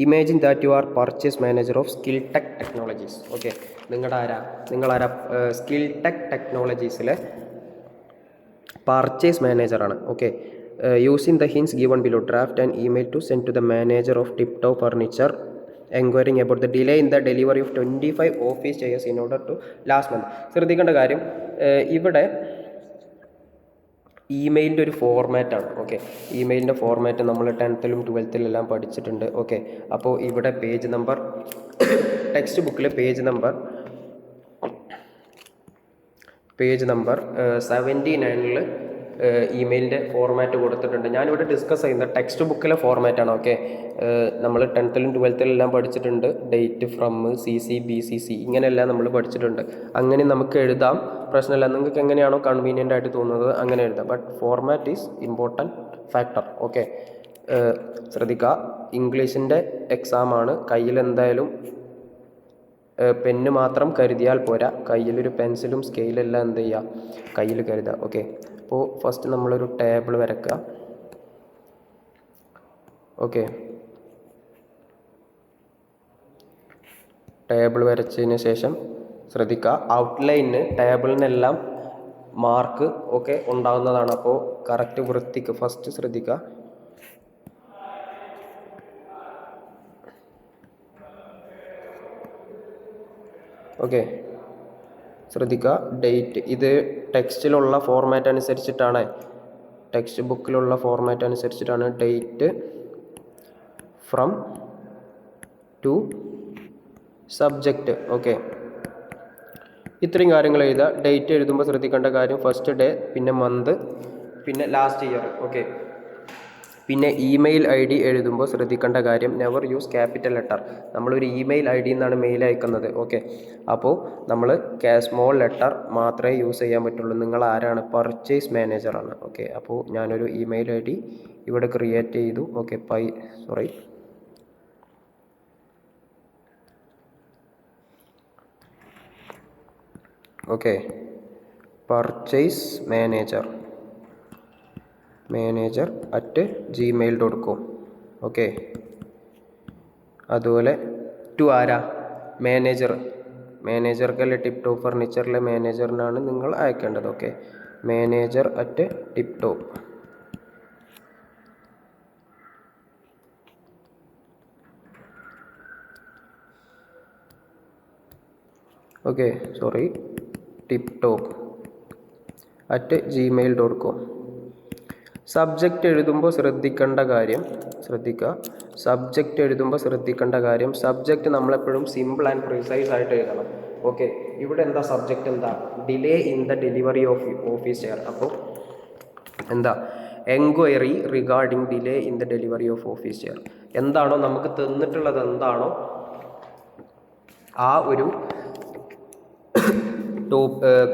Imagine that you are purchase manager of skill tech technologies. Okay, നിങ്ങളാരാ സ്കിൽ ടെക് ടെക്നോളജീസിലെ പർച്ചേസ് മാനേജറാണ്. Okay, using the hints given below draft and email to send to the manager of tip top furniture enquiring about the delay in the delivery of 25 office chairs in order to last month. ശ്രദ്ധിക്കേണ്ട കാര്യം, ഇവിടെ ഇമെയിലിൻ്റെ ഒരു ഫോർമാറ്റാണ്. Okay, ഇമെയിലിൻ്റെ format നമ്മൾ 10th-ലും 12th-ലും പഠിച്ചിട്ടുണ്ട്. Okay, അപ്പോൾ ഇവിടെ page number, text ബുക്കിൽ page number 79-ൽ ഇമെയിലിൻ്റെ format കൊടുത്തിട്ടുണ്ട്. ഞാനിവിടെ ഡിസ്കസ് ചെയ്യുന്നത് ടെക്സ്റ്റ് ബുക്കിലെ ഫോർമാറ്റാണ്. ഓക്കെ, നമ്മൾ 10th-ലും 12th-ലും എല്ലാം പഠിച്ചിട്ടുണ്ട്. ഡേറ്റ്, ഫ്രം, CC, BCC ഇങ്ങനെയെല്ലാം നമ്മൾ പഠിച്ചിട്ടുണ്ട്. അങ്ങനെ നമുക്ക് എഴുതാം, പ്രശ്നമില്ല. നിങ്ങൾക്ക് എങ്ങനെയാണോ കൺവീനിയൻ്റ് ആയിട്ട് തോന്നുന്നത് അങ്ങനെ എഴുതാം. But format is important factor. Okay, ശ്രദ്ധിക്കുക. ഇംഗ്ലീഷിൻ്റെ എക്സാമാണ്. കയ്യിൽ എന്തായാലും പെന്ന് മാത്രം കരുതിയാൽ പോരാ, കയ്യിലൊരു പെൻസിലും സ്കെയിലെല്ലാം എന്ത് ചെയ്യുക, കയ്യിൽ കരുതുക. ഓക്കെ, അപ്പോൾ ഫസ്റ്റ് നമ്മളൊരു ടേബിൾ വരക്കുക. ഓക്കെ, ടേബിൾ വരച്ചതിന് ശേഷം ശ്രദ്ധിക്കുക, ഔട്ട്ലൈനിന് ടേബിളിനെല്ലാം മാർക്ക് ഒക്കെ ഉണ്ടാകുന്നതാണ്. അപ്പോൾ കറക്റ്റ് വൃത്തിക്ക് ഫസ്റ്റ് ശ്രദ്ധിക്കുക. ഓക്കെ, ശ്രദ്ധിക്കുക. ഡേറ്റ് ഇത് ടെക്സ്റ്റിലുള്ള ഫോർമാറ്റ് അനുസരിച്ചിട്ടാണ്, ടെക്സ്റ്റ് ബുക്കിലുള്ള ഫോർമാറ്റ് അനുസരിച്ചിട്ടാണ്. Date, from, to, subject. Okay, ഇത്രയും കാര്യങ്ങൾ എഴുതുക. ഡേറ്റ് എഴുതുമ്പോൾ ശ്രദ്ധിക്കേണ്ട കാര്യം ഫസ്റ്റ് ഡേ, പിന്നെ മന്ത്, പിന്നെ ലാസ്റ്റ് ഇയർ. ഓക്കെ, പിന്നെ ഇമെയിൽ ID എഴുതുമ്പോൾ ശ്രദ്ധിക്കേണ്ട കാര്യം നെവർ യൂസ് ക്യാപിറ്റൽ ലെറ്റർ. നമ്മളൊരു ഇമെയിൽ ID എന്നാണ് മെയിൽ അയക്കുന്നത്. ഓക്കെ, അപ്പോൾ നമ്മൾ സ്മോൾ ലെറ്റർ മാത്രമേ യൂസ് ചെയ്യാൻ പറ്റുള്ളൂ. നിങ്ങൾ ആരാണ്? പർച്ചേസ് മാനേജറാണ്. ഓക്കെ, അപ്പോൾ ഞാനൊരു ഇമെയിൽ ID ഇവിടെ ക്രിയേറ്റ് ചെയ്തു. Okay, okay, purchase manager@gmail.com. Okay, അതുപോലെ ടു ആരാ? മാനേജർക്കല്ലേ ടിപ് ടോപ്പ് ഫർണിച്ചറിലെ മാനേജറിനാണ് നിങ്ങൾ അയക്കേണ്ടത്. Okay, manager@tiptop. Okay, tiptop@gmail.com. Subject എഴുതുമ്പോൾ ശ്രദ്ധിക്കേണ്ട കാര്യം, സബ്ജക്റ്റ് നമ്മളെപ്പോഴും സിമ്പിൾ ആൻഡ് പ്രിസൈസ് ആയിട്ട് എഴുതണം. ഓക്കെ, ഇവിടെ എന്താ സബ്ജക്റ്റ്? എന്താ? Delay in the delivery of office chair. അപ്പോൾ എന്താ? Enquiry regarding delay in the delivery of office chair. എന്താണോ നമുക്ക് തന്നിട്ടുള്ളത്, എന്താണോ ആ ഒരു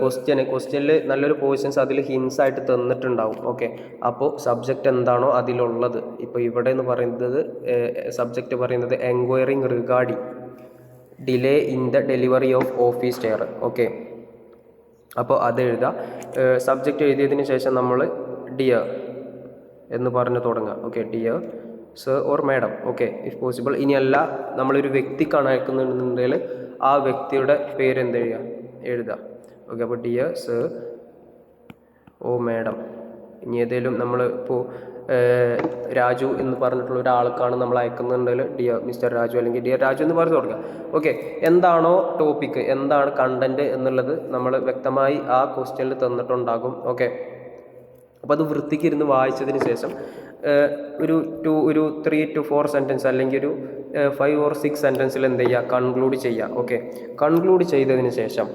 ക്വസ്റ്റ്യനിൽ നല്ലൊരു പോർഷൻസ് അതിൽ ഹിൻസ് ആയിട്ട് തന്നിട്ടുണ്ടാവും. ഓക്കെ, അപ്പോൾ സബ്ജക്റ്റ് എന്താണോ അതിലുള്ളത്. ഇപ്പോൾ ഇവിടെ എന്ന് പറയുന്നത് സബ്ജക്റ്റ് പറയുന്നത് enquiring regarding delay in the delivery of office chair. Okay, അപ്പോൾ അത് എഴുതുക. സബ്ജക്റ്റ് എഴുതിയതിന് ശേഷം നമ്മൾ ഡിയർ എന്ന് പറഞ്ഞ് തുടങ്ങുക. Okay, dear sir or madam. Okay, if possible. ഇനിയല്ല നമ്മളൊരു വ്യക്തിക്കാണ് അയക്കുന്നുണ്ടെങ്കിൽ ആ വ്യക്തിയുടെ പേര് എന്ത് എഴുതുക. ഓക്കെ, അപ്പോൾ ഡിയർ സർ ഓ മാഡം. ഇനി ഏതെങ്കിലും നമ്മൾ ഇപ്പോൾ രാജു എന്ന് പറഞ്ഞിട്ടുള്ള ഒരാൾക്കാണ് നമ്മൾ അയക്കുന്നുണ്ടെങ്കിൽ ഡിയർ മിസ്റ്റർ രാജു അല്ലെങ്കിൽ ഡിയർ രാജു എന്ന് പറഞ്ഞു കൊടുക്കുക. ഓക്കെ, എന്താണോ ടോപ്പിക്ക്, എന്താണ് കണ്ടൻറ്റ് എന്നുള്ളത് നമ്മൾ വ്യക്തമായി ആ ക്വസ്റ്റ്യനിൽ തന്നിട്ടുണ്ടാകും. ഓക്കെ, അപ്പോൾ അത് വൃത്തിക്ക് ഇരുന്ന് വായിച്ചതിന് ശേഷം ഒരു 3 to 4 സെൻറ്റൻസ് അല്ലെങ്കിൽ ഒരു 5 or 6 സെൻറ്റൻസിൽ എന്ത് ചെയ്യുക? കൺക്ലൂഡ് ചെയ്യുക. ഓക്കെ, കൺക്ലൂഡ് ചെയ്തതിന് ശേഷം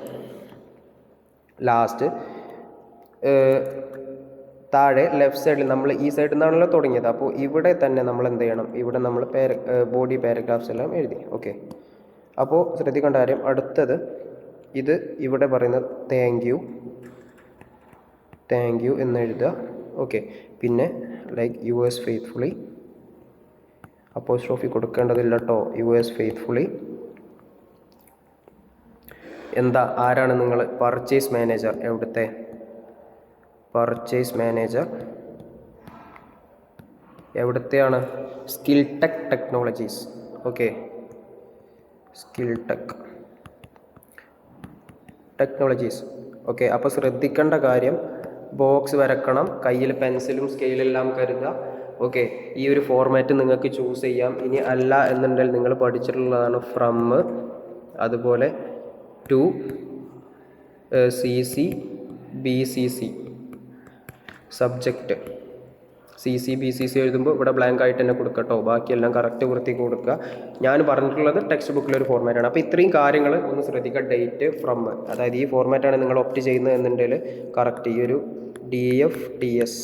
ലാസ്റ്റ് താഴെ ലെഫ്റ്റ് സൈഡിൽ നമ്മൾ ഈ സൈഡിൽ നിന്നാണല്ലോ തുടങ്ങിയത്. അപ്പോൾ ഇവിടെ തന്നെ നമ്മൾ എന്ത് ചെയ്യണം? ഇവിടെ നമ്മൾ ബോഡി പാരഗ്രാഫ്സ് എല്ലാം എഴുതി. ഓക്കെ, അപ്പോൾ ശ്രദ്ധിക്കേണ്ട കാര്യം അടുത്തത് ഇത് ഇവിടെ പറയുന്നത് താങ്ക് യു എന്ന് എഴുതുക. ഓക്കെ, പിന്നെ ലൈക്ക് യുവേഴ്സ് ഫെയ്ത്ത്ഫുള്ളി, അപ്പോസ്ട്രോഫി കൊടുക്കേണ്ടതില്ല കേട്ടോ. Yours faithfully. എന്താ? ആരാണ് നിങ്ങൾ? Purchase manager. എവിടുത്തെ? പർച്ചേസ് മാനേജർ എവിടുത്തെയാണ്? Skill tech technologies. Okay, skill tech technologies. Okay, അപ്പോൾ ശ്രദ്ധിക്കേണ്ട കാര്യം ബോക്സ് വരക്കണം, കയ്യിൽ പെൻസിലും സ്കെയിലെല്ലാം കരുതുക. ഓക്കെ, ഈ ഒരു ഫോർമാറ്റ് നിങ്ങൾക്ക് ചൂസ് ചെയ്യാം. ഇനി അല്ല എന്നുണ്ടെങ്കിൽ നിങ്ങൾ പഠിച്ചിട്ടുള്ളതാണ് ഫ്രം, അതുപോലെ to, CC, BCC, subject. CC BCC എഴുതുമ്പോൾ ഇവിടെ ബ്ലാങ്ക് ആയിട്ട് തന്നെ കൊടുക്കട്ടോ, ബാക്കിയെല്ലാം കറക്റ്റ് വൃത്തിക്ക് കൊടുക്കുക. ഞാൻ പറഞ്ഞിട്ടുള്ളത് ടെക്സ്റ്റ് ബുക്കിലൊരു ഫോർമാറ്റാണ്. അപ്പോൾ ഇത്രയും കാര്യങ്ങൾ ഒന്ന് ശ്രദ്ധിക്കുക. ഡേറ്റ് ഫ്രം, അതായത് ഈ ഫോർമാറ്റാണ് നിങ്ങൾ ഓപ്റ്റ് ചെയ്യുന്നത് എന്നുണ്ടെങ്കിൽ കറക്റ്റ് ഈ ഒരു DFTS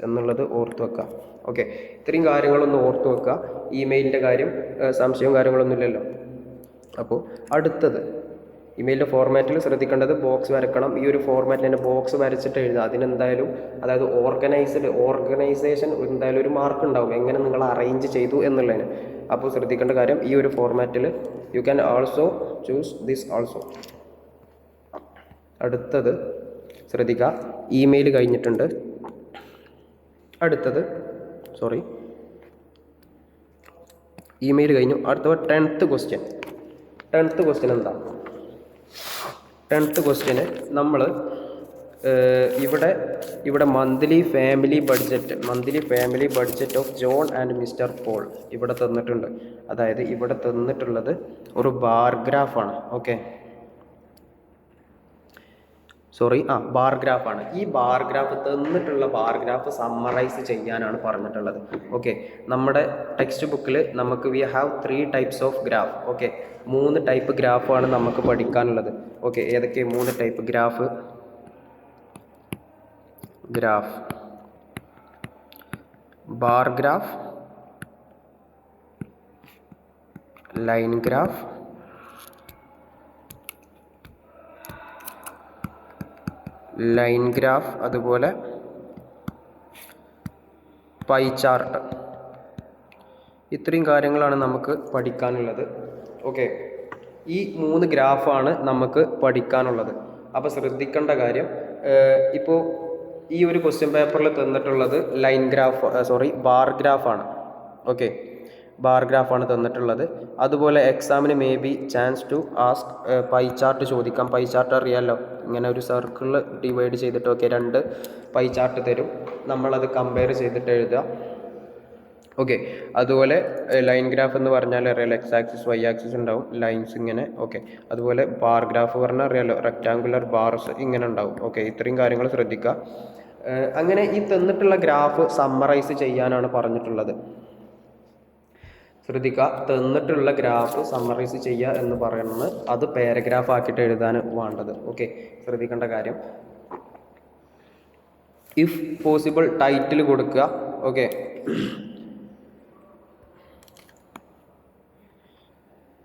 എന്നുള്ളത് ഓർത്ത് വെക്കുക. ഓക്കെ, ഇത്രയും കാര്യങ്ങളൊന്ന് ഓർത്ത് വെക്കുക. ഇമെയിലിൻ്റെ കാര്യം സംശയവും കാര്യങ്ങളൊന്നുമില്ലല്ലോ. അപ്പോൾ അടുത്തത് ഇമെയിലിൻ്റെ ഫോർമാറ്റിൽ ശ്രദ്ധിക്കേണ്ടത് ബോക്സ് വരക്കണം. ഈ ഒരു ഫോർമാറ്റിൽ തന്നെ ബോക്സ് വരച്ചിട്ട് എഴുതുക. അതിനെന്തായാലും, അതായത് ഓർഗനൈസേഷൻ എന്തായാലും ഒരു മാർക്ക് ഉണ്ടാവും എങ്ങനെ നിങ്ങൾ അറേഞ്ച് ചെയ്തു എന്നുള്ളതിന്. അപ്പോൾ ശ്രദ്ധിക്കേണ്ട കാര്യം ഈ ഒരു ഫോർമാറ്റിൽ you can also choose this also. അടുത്തത് ശ്രദ്ധിക്കുക, ഇമെയിൽ കഴിഞ്ഞിട്ടുണ്ട്. അടുത്തത് ഇമെയിൽ കഴിഞ്ഞു. അടുത്തത് 10th ക്വസ്റ്റ്യൻ. 10th ക്വസ്റ്റ്യൻ എന്താ? 10th ക്വസ്റ്റ്യന് നമ്മൾ ഇവിടെ monthly family budget of John and mister Paul ഇവിടെ തന്നിട്ടുണ്ട്. അതായത് ഇവിടെ തന്നിട്ടുള്ളത് ഒരു ബാർ ഗ്രാഫാണ്. ഓക്കെ, ബാർ ഗ്രാഫാണ്. ഈ ബാർ ഗ്രാഫ് തന്നിട്ടുള്ള ബാർ ഗ്രാഫ് സമ്മറൈസ് ചെയ്യാനാണ് പറഞ്ഞിട്ടുള്ളത്. ഓക്കെ, നമ്മുടെ ടെക്സ്റ്റ് ബുക്കിൽ നമുക്ക് we have 3 types of graph. Okay, 3 type ഗ്രാഫാണ് നമുക്ക് പഠിക്കാനുള്ളത്. ഓക്കെ, ഏതൊക്കെ 3 type graph? Bar graph, line graph, അതുപോലെ പൈ ചാർട്ട്. ഇത്രയും കാര്യങ്ങളാണ് നമുക്ക് പഠിക്കാനുള്ളത്. ഓക്കെ, ഈ 3 ഗ്രാഫാണ് നമുക്ക് പഠിക്കാനുള്ളത്. അപ്പോൾ ശ്രദ്ധിക്കേണ്ട കാര്യം, ഇപ്പോൾ ഈ ഒരു ക്വസ്റ്റ്യൻ പേപ്പറിൽ തന്നിട്ടുള്ളത് ബാർ ഗ്രാഫാണ്. ഓക്കെ, ബാർ ഗ്രാഫാണ് തന്നിട്ടുള്ളത്. അതുപോലെ എക്സാമിന് may be chance to ask pie chart ചോദിക്കാം. പൈ ചാർട്ട് അറിയാമല്ലോ, ഇങ്ങനെ ഒരു സർക്കിളിൽ ഡിവൈഡ് ചെയ്തിട്ട് 2 പൈ ചാർട്ട് തരും, നമ്മളത് കമ്പയർ ചെയ്തിട്ട് എഴുതുക. ഓക്കെ, അതുപോലെ ലൈൻ ഗ്രാഫ് എന്ന് പറഞ്ഞാൽ അറിയാലോ, X ആക്സിസ് Y ആക്സിസ് ഉണ്ടാവും, ലൈൻസ് ഇങ്ങനെ. ഓക്കെ, അതുപോലെ ബാർ ഗ്രാഫ് പറഞ്ഞാൽ അറിയാലോ, റെക്റ്റാങ്കുലർ ബാർസ് ഇങ്ങനെ ഉണ്ടാവും. ഓക്കെ, ഇത്രയും കാര്യങ്ങൾ ശ്രദ്ധിക്കുക. അങ്ങനെ ഈ തന്നിട്ടുള്ള ഗ്രാഫ് സമ്മറൈസ് ചെയ്യാനാണ് പറഞ്ഞിട്ടുള്ളത്. ശ്രദ്ധിക്കുക, തന്നിട്ടുള്ള ഗ്രാഫ് സമ്മറൈസ് ചെയ്യുക എന്ന് പറയുന്നത് അത് പാരഗ്രാഫ് ആക്കിയിട്ട് എഴുതാൻ വേണ്ടത്. ഓക്കെ, ശ്രദ്ധിക്കേണ്ട കാര്യം, ഇഫ് പോസിബിൾ ടൈറ്റിൽ കൊടുക്കുക.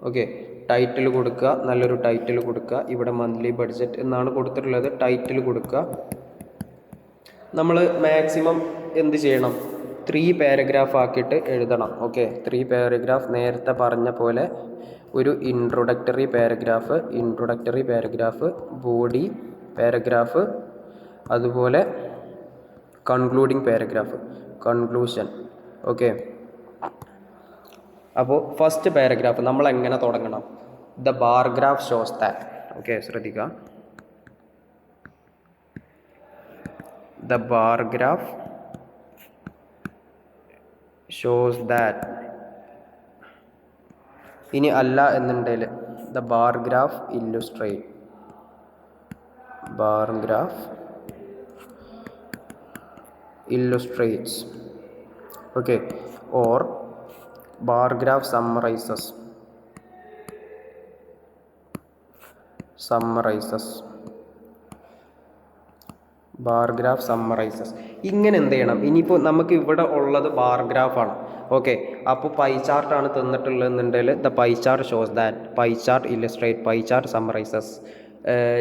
ഓക്കെ, ടൈറ്റിൽ കൊടുക്കുക, നല്ലൊരു ടൈറ്റിൽ കൊടുക്കുക. ഇവിടെ മന്ത്ലി ബഡ്ജറ്റ് എന്നാണ് കൊടുത്തിട്ടുള്ളത്, ടൈറ്റിൽ കൊടുക്കുക. നമ്മൾ മാക്സിമം എന്ത് ചെയ്യണം? 3 പാരഗ്രാഫ് ആക്കിയിട്ട് എഴുതണം. Okay, 3 paragraph. നേരത്തെ പറഞ്ഞ പോലെ ഒരു ഇൻട്രൊഡക്ടറി പാരഗ്രാഫ്, ബോഡി പാരഗ്രാഫ്, അതുപോലെ കൺക്ലൂഡിങ് പാരഗ്രാഫ്, കൺക്ലൂഷൻ. ഓക്കെ, അപ്പോൾ ഫസ്റ്റ് പാരഗ്രാഫ് നമ്മൾ എങ്ങനെ തുടങ്ങണം? The bar graph shows that. Okay, ശ്രദ്ധിക്കുക, the bar graph shows that. ഇനി അല്ല എന്നുണ്ടെങ്കിൽ the bar graph illustrates. Okay, or bar graph summarizes. Bar graph summarises. ഇങ്ങനെ എന്ത് ചെയ്യണം? ഇനിയിപ്പോൾ നമുക്ക് ഇവിടെ ഉള്ളത് ബാർ ഗ്രാഫാണ്. ഓക്കെ, അപ്പോൾ പൈ ചാർട്ടാണ് തന്നിട്ടുള്ളതെന്നുണ്ടെങ്കിൽ the pie chart shows that, pie chart illustrate, pie chart summarises.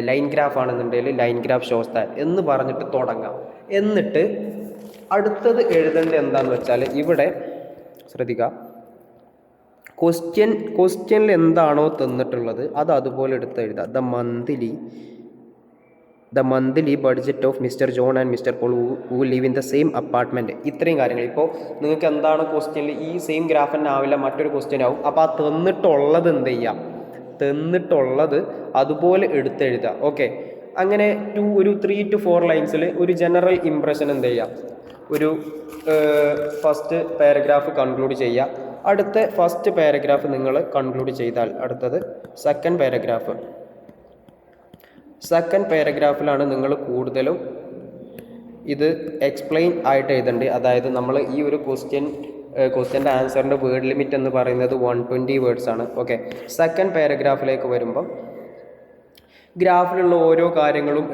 Line graph ആണെന്നുണ്ടെങ്കിൽ ലൈൻ ഗ്രാഫ് ഷോസ് ദാറ്റ് എന്ന് പറഞ്ഞിട്ട് തുടങ്ങാം. എന്നിട്ട് അടുത്തത് എഴുതേണ്ടത് എന്താണെന്ന് വെച്ചാൽ ഇവിടെ ശ്രദ്ധിക്കുക, ക്വസ്റ്റ്യനിൽ എന്താണോ തന്നിട്ടുള്ളത് അത് അതുപോലെ എടുത്ത് എഴുതുക. The monthly budget of mister John and mister Paul who live in the same apartment. ഇത്രയും കാര്യങ്ങൾ. ഇപ്പോൾ നിങ്ങൾക്ക് എന്താണ് ക്വസ്റ്റ്യനിൽ, ഈ സെയിം ഗ്രാഫ് തന്നെ ആവില്ല, മറ്റൊരു ക്വസ്റ്റ്യൻ ആവും. അപ്പോൾ ആ തന്നിട്ടുള്ളത് എന്ത് ചെയ്യാം? തന്നിട്ടുള്ളത് അതുപോലെ എടുത്തെഴുതുക. ഓക്കെ, അങ്ങനെ ഒരു 3 to 4 ലൈൻസിൽ ഒരു ജനറൽ ഇംപ്രഷൻ എന്ത് ചെയ്യാം? ഒരു ഫസ്റ്റ് പാരഗ്രാഫ് കൺക്ലൂഡ് ചെയ്യുക. അടുത്ത ഫസ്റ്റ് പാരഗ്രാഫ് നിങ്ങൾ കൺക്ലൂഡ് ചെയ്താൽ അടുത്തത് സെക്കൻഡ് പാരഗ്രാഫിലാണ് നിങ്ങൾ കൂടുതലും ഇത് എക്സ്പ്ലെയിൻ ആയിട്ട് എഴുതേണ്ടത്. അതായത് നമ്മൾ ഈ ഒരു ക്വസ്റ്റ്യൻ്റെ ആൻസറിൻ്റെ വേർഡ് ലിമിറ്റ് എന്ന് പറയുന്നത് 120 വേർഡ്സ് ആണ്. ഓക്കെ, സെക്കൻഡ് പാരഗ്രാഫിലേക്ക് വരുമ്പം ഗ്രാഫിലുള്ള ഓരോ കാര്യങ്ങളും